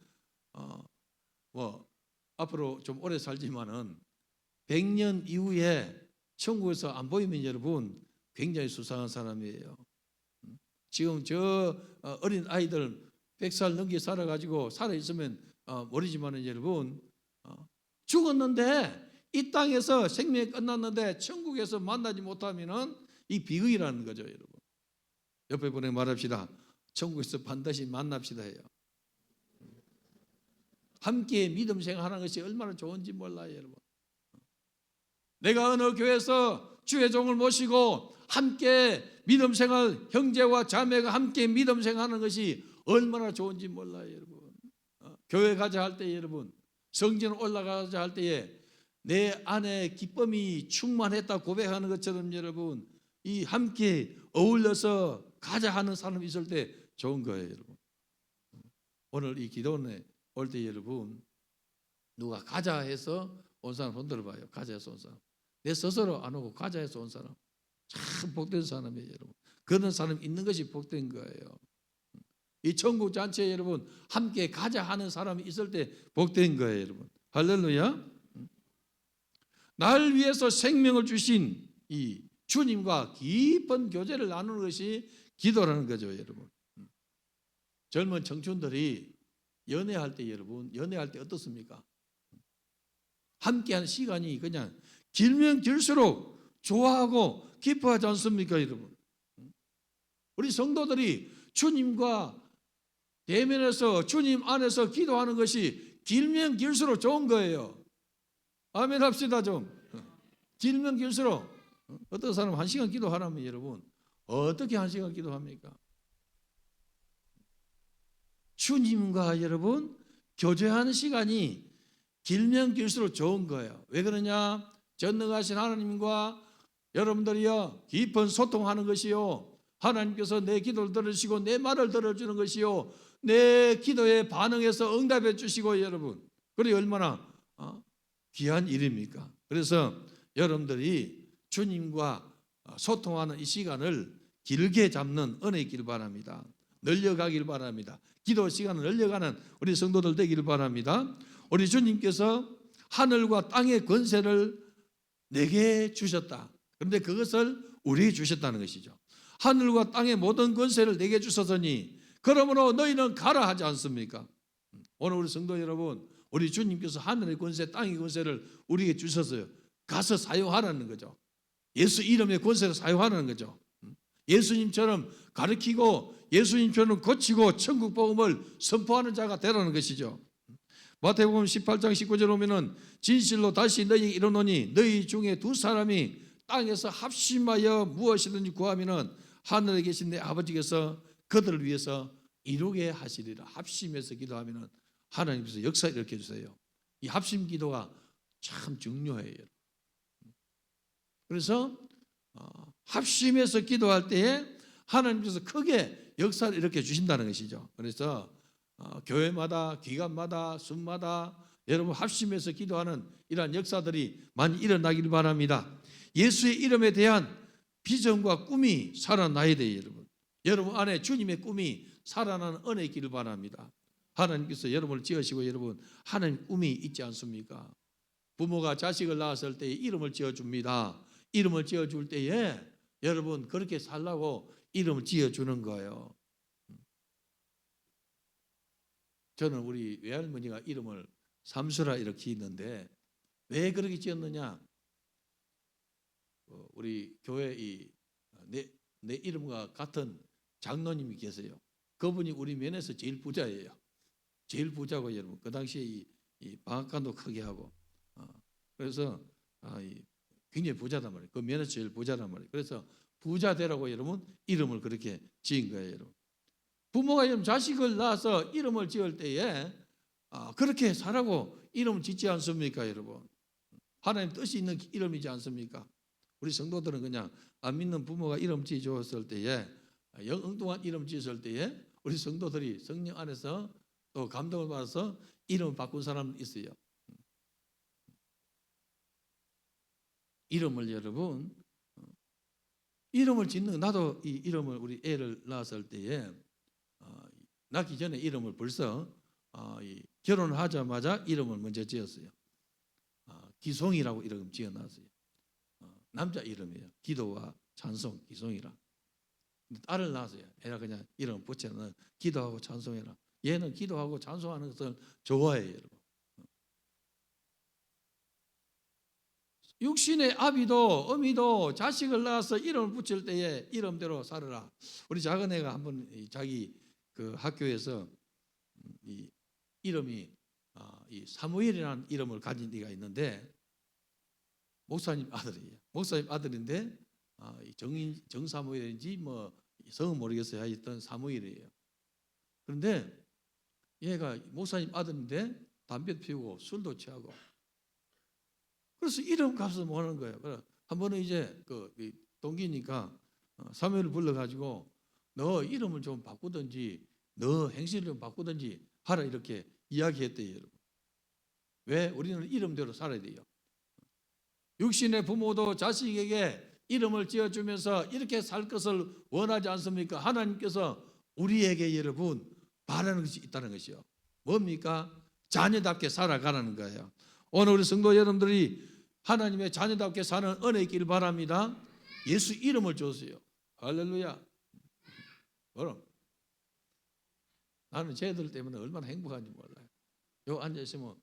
뭐 앞으로 좀 오래 살지만은 100년 이후에 천국에서 안 보이면 여러분 굉장히 수상한 사람이에요. 지금 저 어린 아이들 100살 넘게 살아가지고 살아있으면 모르지만은 여러분 죽었는데 이 땅에서 생명이 끝났는데 천국에서 만나지 못하면은 이 비극이라는 거죠 여러분. 옆에 분에게 말합시다. 천국에서 반드시 만납시다 해요. 함께 믿음 생활하는 것이 얼마나 좋은지 몰라요 여러분. 내가 어느 교회에서 주의 종을 모시고 함께 믿음 생활, 형제와 자매가 함께 믿음 생활하는 것이 얼마나 좋은지 몰라요, 여러분. 교회 가자 할 때 여러분, 성전 올라가자 할 때에 내 안에 기쁨이 충만했다 고백하는 것처럼 여러분, 이 함께 어울려서 가자 하는 사람이 있을 때 좋은 거예요, 여러분. 오늘 이 기도원에 올 때 여러분, 누가 가자 해서 온 사람 손 들어봐요. 가자 해서 온 사람. 내 스스로 안 오고 가자 해서 온 사람. 참 복된 사람이에요, 여러분. 그런 사람 있는 것이 복된 거예요. 이 천국 잔치에 여러분 함께 가자 하는 사람이 있을 때 복된 거예요, 여러분. 할렐루야. 날 위해서 생명을 주신 이 주님과 깊은 교제를 나누는 것이 기도라는 거죠, 여러분. 젊은 청춘들이 연애할 때 여러분, 연애할 때 어떻습니까? 함께하는 시간이 그냥 길면 길수록 좋아하고 기뻐하지 않습니까, 여러분? 우리 성도들이 주님과 대면해서 주님 안에서 기도하는 것이 길면 길수록 좋은 거예요. 아멘 합시다 좀. 길면 길수록. 어떤 사람 1시간 기도하라면 여러분 어떻게 1시간 기도합니까? 주님과 여러분 교제하는 시간이 길면 길수록 좋은 거예요. 왜 그러냐? 전능하신 하나님과 여러분들이요 깊은 소통하는 것이요, 하나님께서 내 기도를 들으시고 내 말을 들어주는 것이요, 내 기도에 반응해서 응답해 주시고 여러분, 그래 얼마나 귀한 일입니까? 그래서 여러분들이 주님과 소통하는 이 시간을 길게 잡는 은혜 있길 바랍니다. 늘려가길 바랍니다. 기도 시간을 늘려가는 우리 성도들 되기를 바랍니다. 우리 주님께서 하늘과 땅의 권세를 내게 주셨다. 그런데 그것을 우리에게 주셨다는 것이죠. 하늘과 땅의 모든 권세를 내게 주셨으니 그러므로 너희는 가라 하지 않습니까? 오늘 우리 성도 여러분, 우리 주님께서 하늘의 권세, 땅의 권세를 우리에게 주셨어요. 가서 사용하라는 거죠. 예수 이름의 권세를 사용하라는 거죠. 예수님처럼 가르치고 예수님처럼 고치고 천국 복음을 선포하는 자가 되라는 것이죠. 마태복음 18장 19절 보면은 진실로 다시 너희에게 이르노니 너희 중에 2사람이 땅에서 합심하여 무엇이든지 구하면은 하늘에 계신 내 아버지께서 그들을 위해서 이루게 하시리라. 합심해서 기도하면은 하나님께서 역사 일으켜 주세요. 이 합심 기도가 참 중요해요. 그래서 합심해서 기도할 때에 하나님께서 크게 역사를 일으켜 주신다는 것이죠. 그래서 교회마다 기관마다 순마다 여러분 합심해서 기도하는 이러한 역사들이 많이 일어나길 바랍니다. 예수의 이름에 대한 비전과 꿈이 살아나야 돼요, 여러분. 여러분 안에 주님의 꿈이 살아나는 은혜 있기를 바랍니다. 하나님께서 여러분을 지으시고 여러분 하나님 꿈이 있지 않습니까? 부모가 자식을 낳았을 때 이름을 지어줍니다. 이름을 지어줄 때에 여러분 그렇게 살라고 이름을 지어주는 거예요. 저는 우리 외할머니가 이름을 삼수라 이렇게 있는데 왜 그렇게 지었느냐? 우리 교회 내 이름과 같은 장로님이 계세요. 그분이 우리 면에서 제일 부자예요. 제일 부자고 여러분 그 당시에 이 방앗간도 크게 하고 그래서 굉장히 부자단 말이에요. 그 면에서 제일 부자란 말이에요. 그래서 부자 되라고 여러분 이름을 그렇게 지은 거예요, 여러분. 부모가 여러분 자식을 낳아서 이름을 지을 때에 그렇게 살라고 이름을 짓지 않습니까, 여러분? 하나님 뜻이 있는 이름이지 않습니까? 우리 성도들은 그냥 안 믿는 부모가 이름 지어줬을 때에 엉뚱한 이름 지었을 때에 우리 성도들이 성령 안에서 또 감동을 받아서 이름을 바꾼 사람 있어요. 이름을 여러분 이름을 짓는 나도 이 이름을 우리 애를 낳았을 때에 낳기 전에 이름을 벌써 결혼을 하자마자 이름을 먼저 지었어요. 기송이라고 이름 지어놨어요. 남자 이름이에요. 기도와 찬송, 기송이라. 딸을 낳았어요. 애가 그냥 이름 붙여는 기도하고 찬송해라. 얘는 기도하고 찬송하는 것을 좋아해요, 여러분. 육신의 아비도 어미도 자식을 낳아서 이름을 붙일 때에 이름대로 살아라. 우리 작은 애가 한번 자기 그 학교에서 이 이름이 이 사무엘이라는 이름을 가진 애가 있는데 목사님 아들이에요. 목사님 아들인데 정사무엘인지 뭐 성은 모르겠어요. 하여튼 사무엘이에요. 그런데 얘가 목사님 아들인데 담배도 피우고 술도 취하고, 그래서 이름값을 못 하는 거예요. 그래 한 번은 이제 그 동기니까 사무엘을 불러가지고 너 이름을 좀 바꾸든지 너 행실을 좀 바꾸든지 하라 이렇게 이야기했대요. 여러분. 왜? 우리는 이름대로 살아야 돼요. 육신의 부모도 자식에게 이름을 지어주면서 이렇게 살 것을 원하지 않습니까? 하나님께서 우리에게 여러분 바라는 것이 있다는 것이요. 뭡니까? 자녀답게 살아가라는 거예요. 오늘 우리 성도 여러분들이 하나님의 자녀답게 사는 은혜 있기를 바랍니다. 예수 이름을 줬어요. 할렐루야. 그럼 나는 쟤들 때문에 얼마나 행복한지 몰라요. 여기 앉아있으면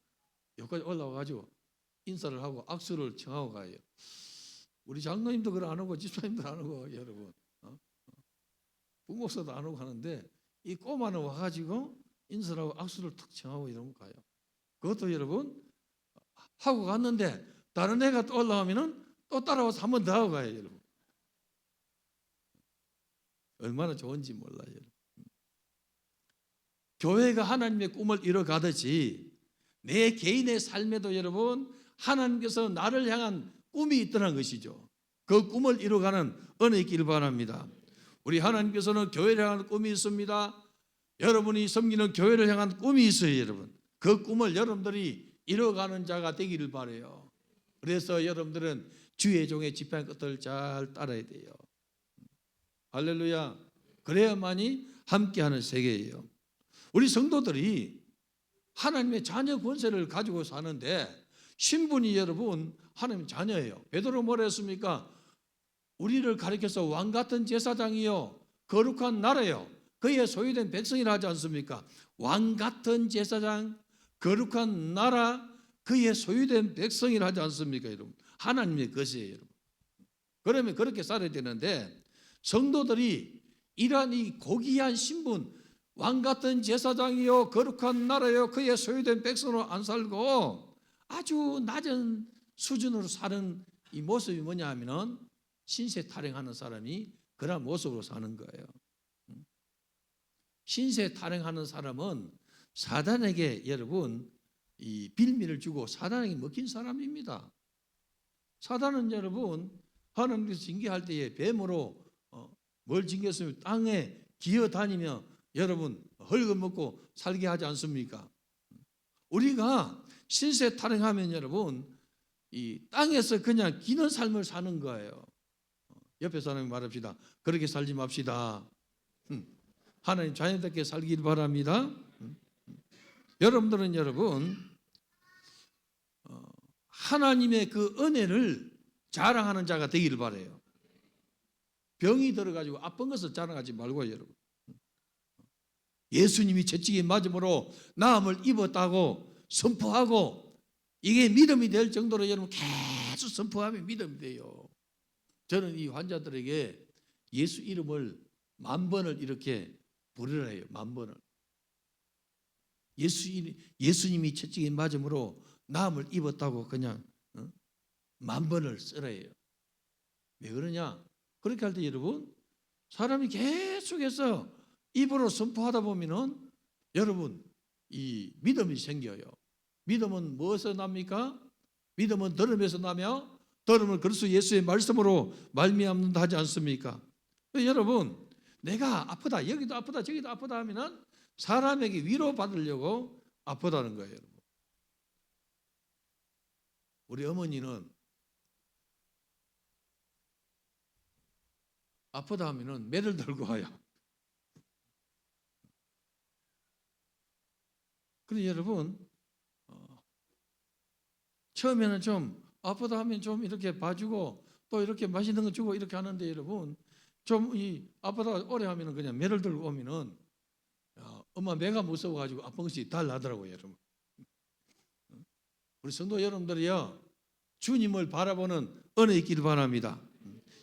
여기까지 올라와가지고 인사를 하고 악수를 청하고 가요. 우리 장로님도 그래 안 오고 집사님도 안 오고 여러분 부목사도 안 오고 하는데 이 꼬마는 와가지고 인사를 하고 악수를 툭 청하고 이러면 가요. 그것도 여러분 하고 갔는데 다른 애가 또 올라오면은 또 따라와서 한 번 더 하고 가요. 여러분 얼마나 좋은지 몰라요. 여러분. 교회가 하나님의 꿈을 이뤄가듯이 내 개인의 삶에도 여러분 하나님께서 나를 향한 꿈이 있다는 것이죠. 그 꿈을 이루어가는 은혜 있기를 바랍니다. 우리 하나님께서는 교회를 향한 꿈이 있습니다. 여러분이 섬기는 교회를 향한 꿈이 있어요. 여러분 그 꿈을 여러분들이 이루어가는 자가 되기를 바라요. 그래서 여러분들은 주의 종의 지팡이 끝을 잘 따라야 돼요. 할렐루야. 그래야만이 함께하는 세계예요. 우리 성도들이 하나님의 자녀 권세를 가지고 사는데 신분이 여러분 하나님 자녀예요. 베드로 뭐라 했습니까? 우리를 가리켜서 왕 같은 제사장이요 거룩한 나라요 그의 소유된 백성이라 하지 않습니까? 왕 같은 제사장 거룩한 나라 그의 소유된 백성이라 하지 않습니까? 여러분 하나님의 것이에요. 여러분. 그러면 그렇게 살아야 되는데 성도들이 이러한 이 고귀한 신분 왕 같은 제사장이요 거룩한 나라요 그의 소유된 백성으로 안 살고 아주 낮은 수준으로 사는 이 모습이 뭐냐 하면은 신세 타령하는 사람이 그런 모습으로 사는 거예요. 신세 타령하는 사람은 사단에게 여러분 이 빌미를 주고 사단에게 먹힌 사람입니다. 사단은 여러분 하나님께서 징계할 때에 뱀으로 뭘 징계했으면 땅에 기어다니며 여러분 헐거먹고 살게 하지 않습니까? 우리가 신세 타령하면 여러분 이 땅에서 그냥 기는 삶을 사는 거예요. 옆에 사람이 말합시다. 그렇게 살지 맙시다. 하나님 자녀답게 살길 바랍니다. 여러분들은 여러분 하나님의 그 은혜를 자랑하는 자가 되기를 바라요. 병이 들어가지고 아픈 것을 자랑하지 말고 여러분 예수님이 채찍에 맞음으로 나음을 입었다고 선포하고 이게 믿음이 될 정도로 여러분 계속 선포하면 믿음이 돼요. 저는 이 환자들에게 예수 이름을 10,000번을 이렇게 부르라 해요. 10,000번을. 예수님이 채찍에 맞음으로 나음을 입었다고 그냥 10,000번을 쓰라 해요. 왜 그러냐? 그렇게 할 때 여러분 사람이 계속해서 입으로 선포하다 보면은 여러분 이 믿음이 생겨요. 믿음은 무엇에서 납니까? 믿음은 들음에서 나며 들음은 그리스도 예수의 말씀으로 말미암는다 하지 않습니까? 여러분 내가 아프다 여기도 아프다 저기도 아프다 하면은 사람에게 위로받으려고 아프다는 거예요. 여러분. 우리 어머니는 아프다 하면은 매를 들고 와요. 그런데 여러분 처음에는 좀 아프다 하면 좀 이렇게 봐주고 또 이렇게 맛있는 거 주고 이렇게 하는데 여러분 좀 이 아프다 오래 하면은 그냥 매를 들고 오면은 엄마 매가 무서워가지고 아픈 것이 달라더라고요. 여러분 우리 성도 여러분들이요 주님을 바라보는 은혜 있기를 바랍니다.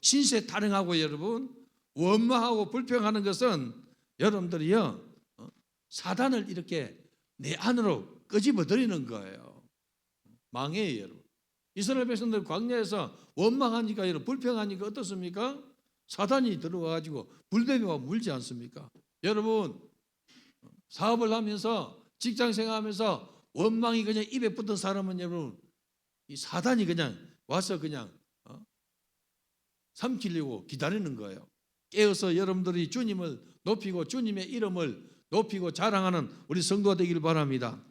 신세 타령하고 여러분 원망하고 불평하는 것은 여러분들이요 사단을 이렇게 내 안으로 끄집어 들이는 거예요. 망해요. 여러분 이스라엘 백성들 광야에서 원망하니까 여러분 불평하니까 어떻습니까? 사단이 들어와가지고 불뱀이와 물지 않습니까? 여러분 사업을 하면서 직장 생활하면서 원망이 그냥 입에 붙은 사람은 여러분 이 사단이 그냥 와서 그냥 삼키려고 기다리는 거예요. 깨어서 여러분들이 주님을 높이고 주님의 이름을 높이고 자랑하는 우리 성도가 되기를 바랍니다.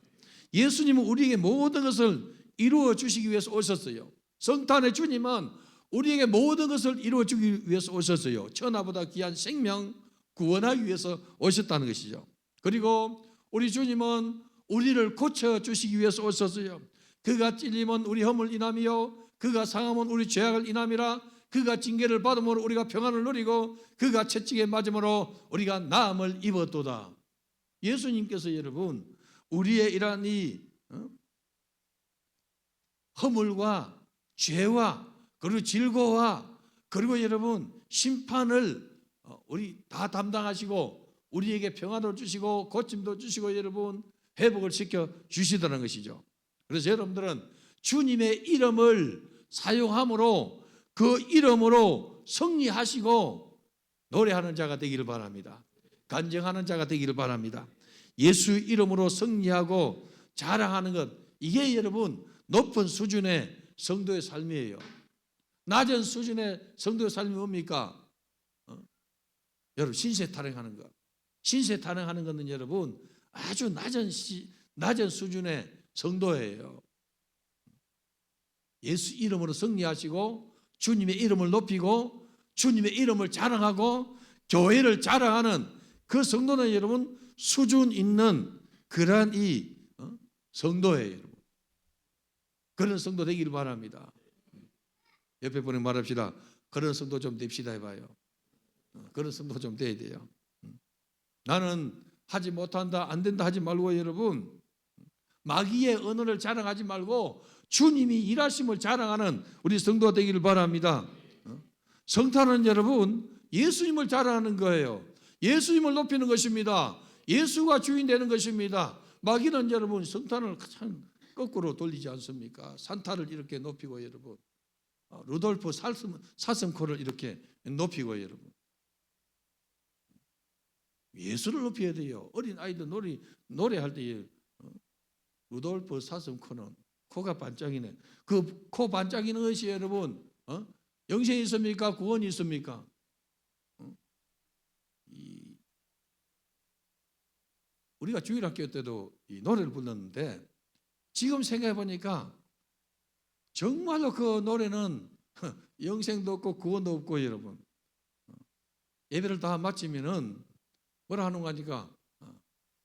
예수님은 우리에게 모든 것을 이루어 주시기 위해서 오셨어요. 성탄의 주님은 우리에게 모든 것을 이루어 주기 위해서 오셨어요. 천하보다 귀한 생명 구원하기 위해서 오셨다는 것이죠. 그리고 우리 주님은 우리를 고쳐 주시기 위해서 오셨어요. 그가 찔림은 우리 허물 인함이요 그가 상함은 우리 죄악을 인함이라. 그가 징계를 받음으로 우리가 평안을 누리고 그가 채찍에 맞음으로 우리가 나음을 입었도다. 예수님께서 여러분 우리의 이러한 이 허물과 죄와 그리고 질고와 그리고 여러분 심판을 우리 다 담당하시고 우리에게 평안을 주시고 고침도 주시고 여러분 회복을 시켜 주시더라는 것이죠. 그래서 여러분들은 주님의 이름을 사용함으로 그 이름으로 승리하시고 노래하는 자가 되기를 바랍니다. 간증하는 자가 되기를 바랍니다. 예수 이름으로 승리하고 자랑하는 것, 이게 여러분 높은 수준의 성도의 삶이에요. 낮은 수준의 성도의 삶이 뭡니까? 여러분 신세 타령하는 것. 신세 타령하는 것은 여러분 아주 낮은 수준의 성도예요. 예수 이름으로 승리하시고 주님의 이름을 높이고 주님의 이름을 자랑하고 교회를 자랑하는 그 성도는 여러분 수준 있는 그러한 이 성도예요. 여러분. 그런 성도 되기를 바랍니다. 옆에 분에게 말합시다. 그런 성도 좀 됩시다 해봐요. 그런 성도 좀 돼야 돼요. 나는 하지 못한다 안 된다 하지 말고 여러분 마귀의 언어를 자랑하지 말고 주님이 일하심을 자랑하는 우리 성도가 되기를 바랍니다. 성탄은 여러분 예수님을 자랑하는 거예요. 예수님을 높이는 것입니다. 예수가 주인 되는 것입니다. 마귀는 여러분 성탄을 참 거꾸로 돌리지 않습니까? 산타를 이렇게 높이고 여러분 루돌프 사슴코를 이렇게 높이고 여러분 예수를 높여야 돼요. 어린 아이들 노래할 때 루돌프 사슴코는 코가 반짝이네. 그 코 반짝이는 것이 여러분 영생이 있습니까? 구원이 있습니까? 우리가 주일학교 때도 이 노래를 불렀는데 지금 생각해 보니까 정말로 그 노래는 영생도 없고 구원도 없고 여러분 예배를 다 마치면은 뭐라 하는 거니까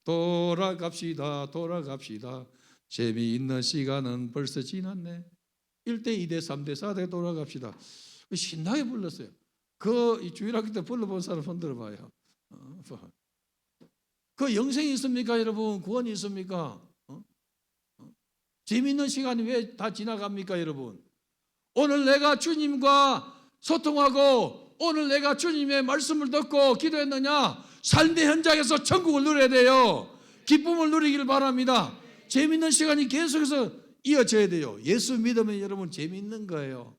돌아갑시다 돌아갑시다 재미있는 시간은 벌써 지났네 1대 2대 3대 4대 돌아갑시다 신나게 불렀어요. 그 주일학교 때 불러본 사람 손 들어봐요. 그 영생이 있습니까 여러분? 구원이 있습니까? 재미있는 시간이 왜 다 지나갑니까 여러분? 오늘 내가 주님과 소통하고 오늘 내가 주님의 말씀을 듣고 기도했느냐? 삶의 현장에서 천국을 누려야 돼요. 기쁨을 누리기를 바랍니다. 재미있는 시간이 계속해서 이어져야 돼요. 예수 믿으면 여러분 재미있는 거예요.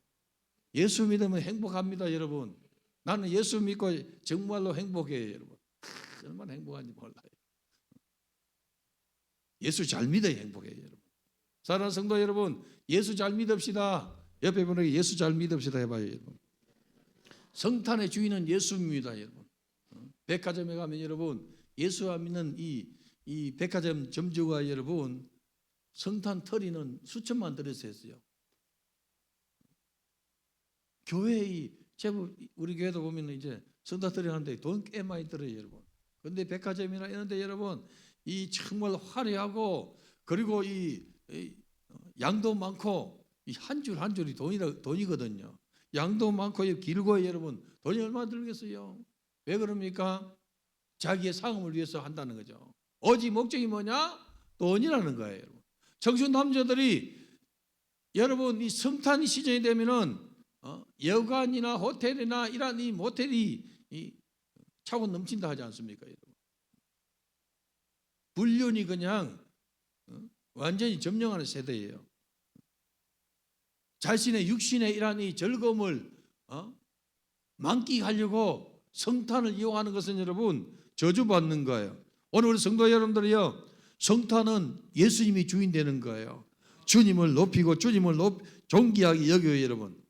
예수 믿으면 행복합니다 여러분. 나는 예수 믿고 정말로 행복해요 여러분. 얼마나 행복한지 몰라요. 예수 잘 믿어야 행복해요 여러분. 사랑하는 성도 여러분 예수 잘 믿읍시다. 옆에 분에게 예수 잘 믿읍시다 해봐요 여러분. 성탄의 주인은 예수입니다 여러분. 백화점에 가면 여러분 예수와 믿는 이 백화점 점주가 여러분 성탄 터리는 수천만 들었어요. 교회의 제법 우리 교회도 보면 이제 성탄 터리 하는데 돈 꽤 많이 들어요 여러분. 그런데 백화점이나 이런데 여러분 이 정말 화려하고 그리고 이 양도 많고 이 한 줄 한 줄이 돈이거든요. 양도 많고 길고 여러분 돈이 얼마 들겠어요? 왜 그럽니까? 자기의 상업을 위해서 한다는 거죠. 오직 목적이 뭐냐? 돈이라는 거예요. 여러분. 청춘 남자들이 여러분 이 성탄 시즌이 되면은 여관이나 호텔이나 이런 이 모텔이 차고 넘친다 하지 않습니까? 여러분. 불륜이 그냥 완전히 점령하는 세대예요. 자신의 육신의 이러한 이 즐거움을 만끽하려고 성탄을 이용하는 것은 여러분 저주받는 거예요. 오늘 우리 성도 여러분들이요, 성탄은 예수님이 주인 되는 거예요. 주님을 높이고 주님을 존귀하게 여겨요, 여러분.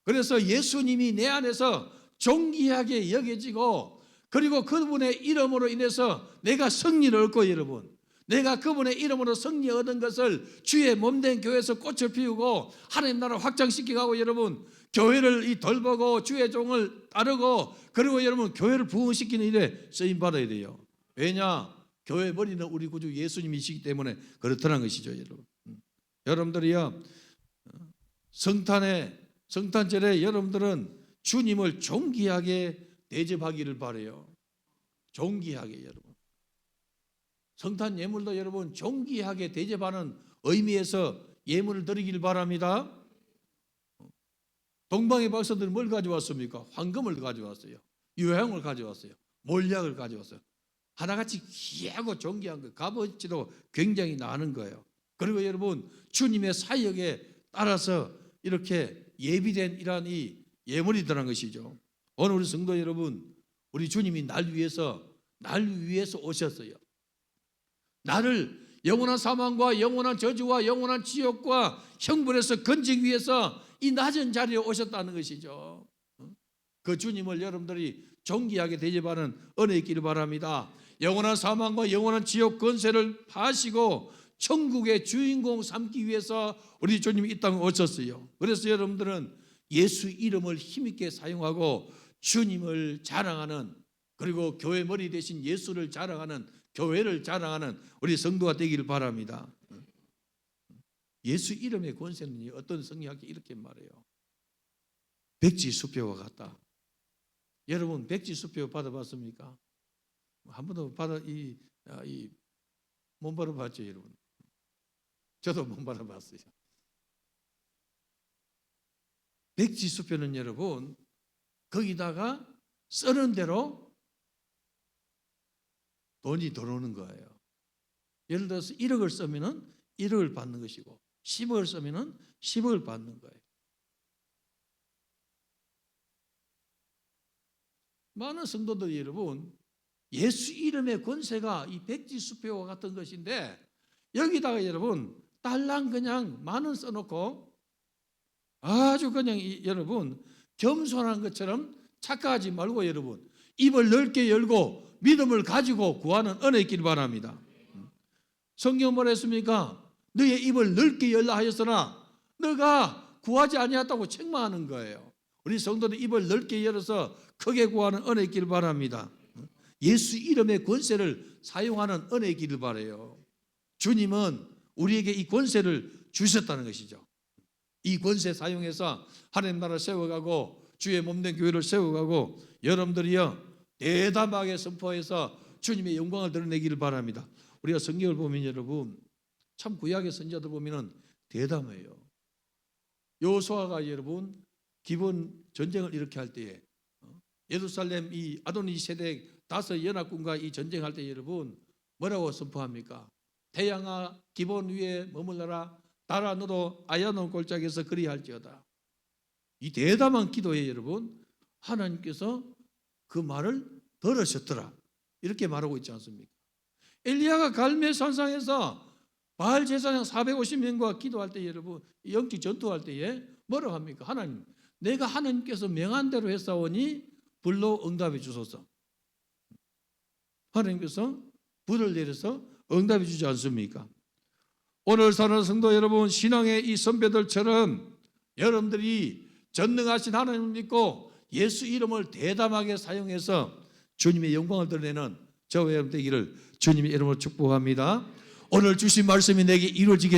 그래서 예수님이 내 안에서 존귀하게 여겨지고, 그리고 그분의 이름으로 인해서 내가 승리를 얻고, 여러분, 내가 그분의 이름으로 승리 얻은 것을 주의 몸된 교회에서 꽃을 피우고 하나님 나라 확장시키고, 여러분, 교회를 돌보고 주의 종을 따르고, 그리고 여러분 교회를 부흥시키는 일에 쓰임 받아야 돼요. 왜냐? 교회 머리는 우리 구주 예수님이시기 때문에 그렇다는 것이죠, 여러분. 여러분들이요, 성탄절에 여러분들은 주님을 존귀하게 대접하기를 바라요. 존귀하게, 여러분. 성탄 예물도 여러분 존귀하게 대접하는 의미에서 예물을 드리기를 바랍니다. 동방의 박사들은 뭘 가져왔습니까? 황금을 가져왔어요. 유향을 가져왔어요. 몰약을 가져왔어요. 하나같이 귀하고 존귀한 거, 값어치도 굉장히 나는 거예요. 그리고 여러분 주님의 사역에 따라서 이렇게 예비된 이러한 이 예물이라는 것이죠. 오늘 우리 성도 여러분, 우리 주님이 날 위해서 오셨어요. 나를 영원한 사망과 영원한 저주와 영원한 지옥과 형벌에서 건지기 위해서 이 낮은 자리에 오셨다는 것이죠. 그 주님을 여러분들이 존귀하게 대접하는 은혜 있기를 바랍니다. 영원한 사망과 영원한 지옥 권세를 파시고 천국의 주인공 삼기 위해서 우리 주님이 이 땅에 오셨어요. 그래서 여러분들은 예수 이름을 힘있게 사용하고 주님을 자랑하는, 그리고 교회 머리 대신 예수를 자랑하는, 교회를 자랑하는 우리 성도가 되기를 바랍니다. 예수 이름의 권세는 어떤 성리학이 이렇게 말해요. 백지수표와 같다. 여러분 백지수표 받아봤습니까? 한 번도 못 받아봤죠, 여러분? 저도 못 받아봤어요. 백지수표는 여러분 거기다가 쓰는 대로 돈이 들어오는 거예요. 예를 들어서 1억을 쓰면은 1억을 받는 것이고 10억을 쓰면은 10억을 받는 거예요. 많은 성도들이 여러분 예수 이름의 권세가 이 백지수표와 같은 것인데, 여기다가 여러분 달랑 그냥 10,000원 써놓고 아주 그냥 여러분 겸손한 것처럼 착각하지 말고, 여러분 입을 넓게 열고 믿음을 가지고 구하는 은혜 있기를 바랍니다. 성경 뭐라 했습니까? 너의 입을 넓게 열라 하였으나 너가 구하지 아니했다고 책망하는 거예요. 우리 성도는 입을 넓게 열어서 크게 구하는 은혜 있기를 바랍니다. 예수 이름의 권세를 사용하는 은혜 있기를 바라요. 주님은 우리에게 이 권세를 주셨다는 것이죠. 이 권세 사용해서 하나님 나라 세워가고 주의 몸된 교회를 세워가고 여러분들이요 대담하게 선포해서 주님의 영광을 드러내기를 바랍니다. 우리가 성경을 보면 여러분 참 구약의 선지자들 보면은 대담해요. 여호수아가 여러분 기본 전쟁을 이렇게 할 때에 예루살렘 이 아도니 세덱 5 연합군과 이 전쟁할 때 여러분 뭐라고 선포합니까? 태양아 기본 위에 머물러라, 달아 너도 아야논 골짜기에서 그리할지어다. 이 대담한 기도에 여러분 하나님께서 그 말을 들으셨더라 이렇게 말하고 있지 않습니까? 엘리야가 갈멜산상에서 바알 제사장 450명과 기도할 때 여러분 영적 전투할 때에 뭐라고 합니까? 하나님 내가 하나님께서 명한 대로 했사오니 불로 응답해 주소서. 하나님께서 불을 내려서 응답해 주지 않습니까? 오늘 사는 성도 여러분, 신앙의 이 선배들처럼 여러분들이 전능하신 하나님을 믿고 예수 이름을 대담하게 사용해서 주님의 영광을 드러내는 저와 여러분 되기를 주님의 이름으로 축복합니다. 오늘 주신 말씀이 내게 이루어지게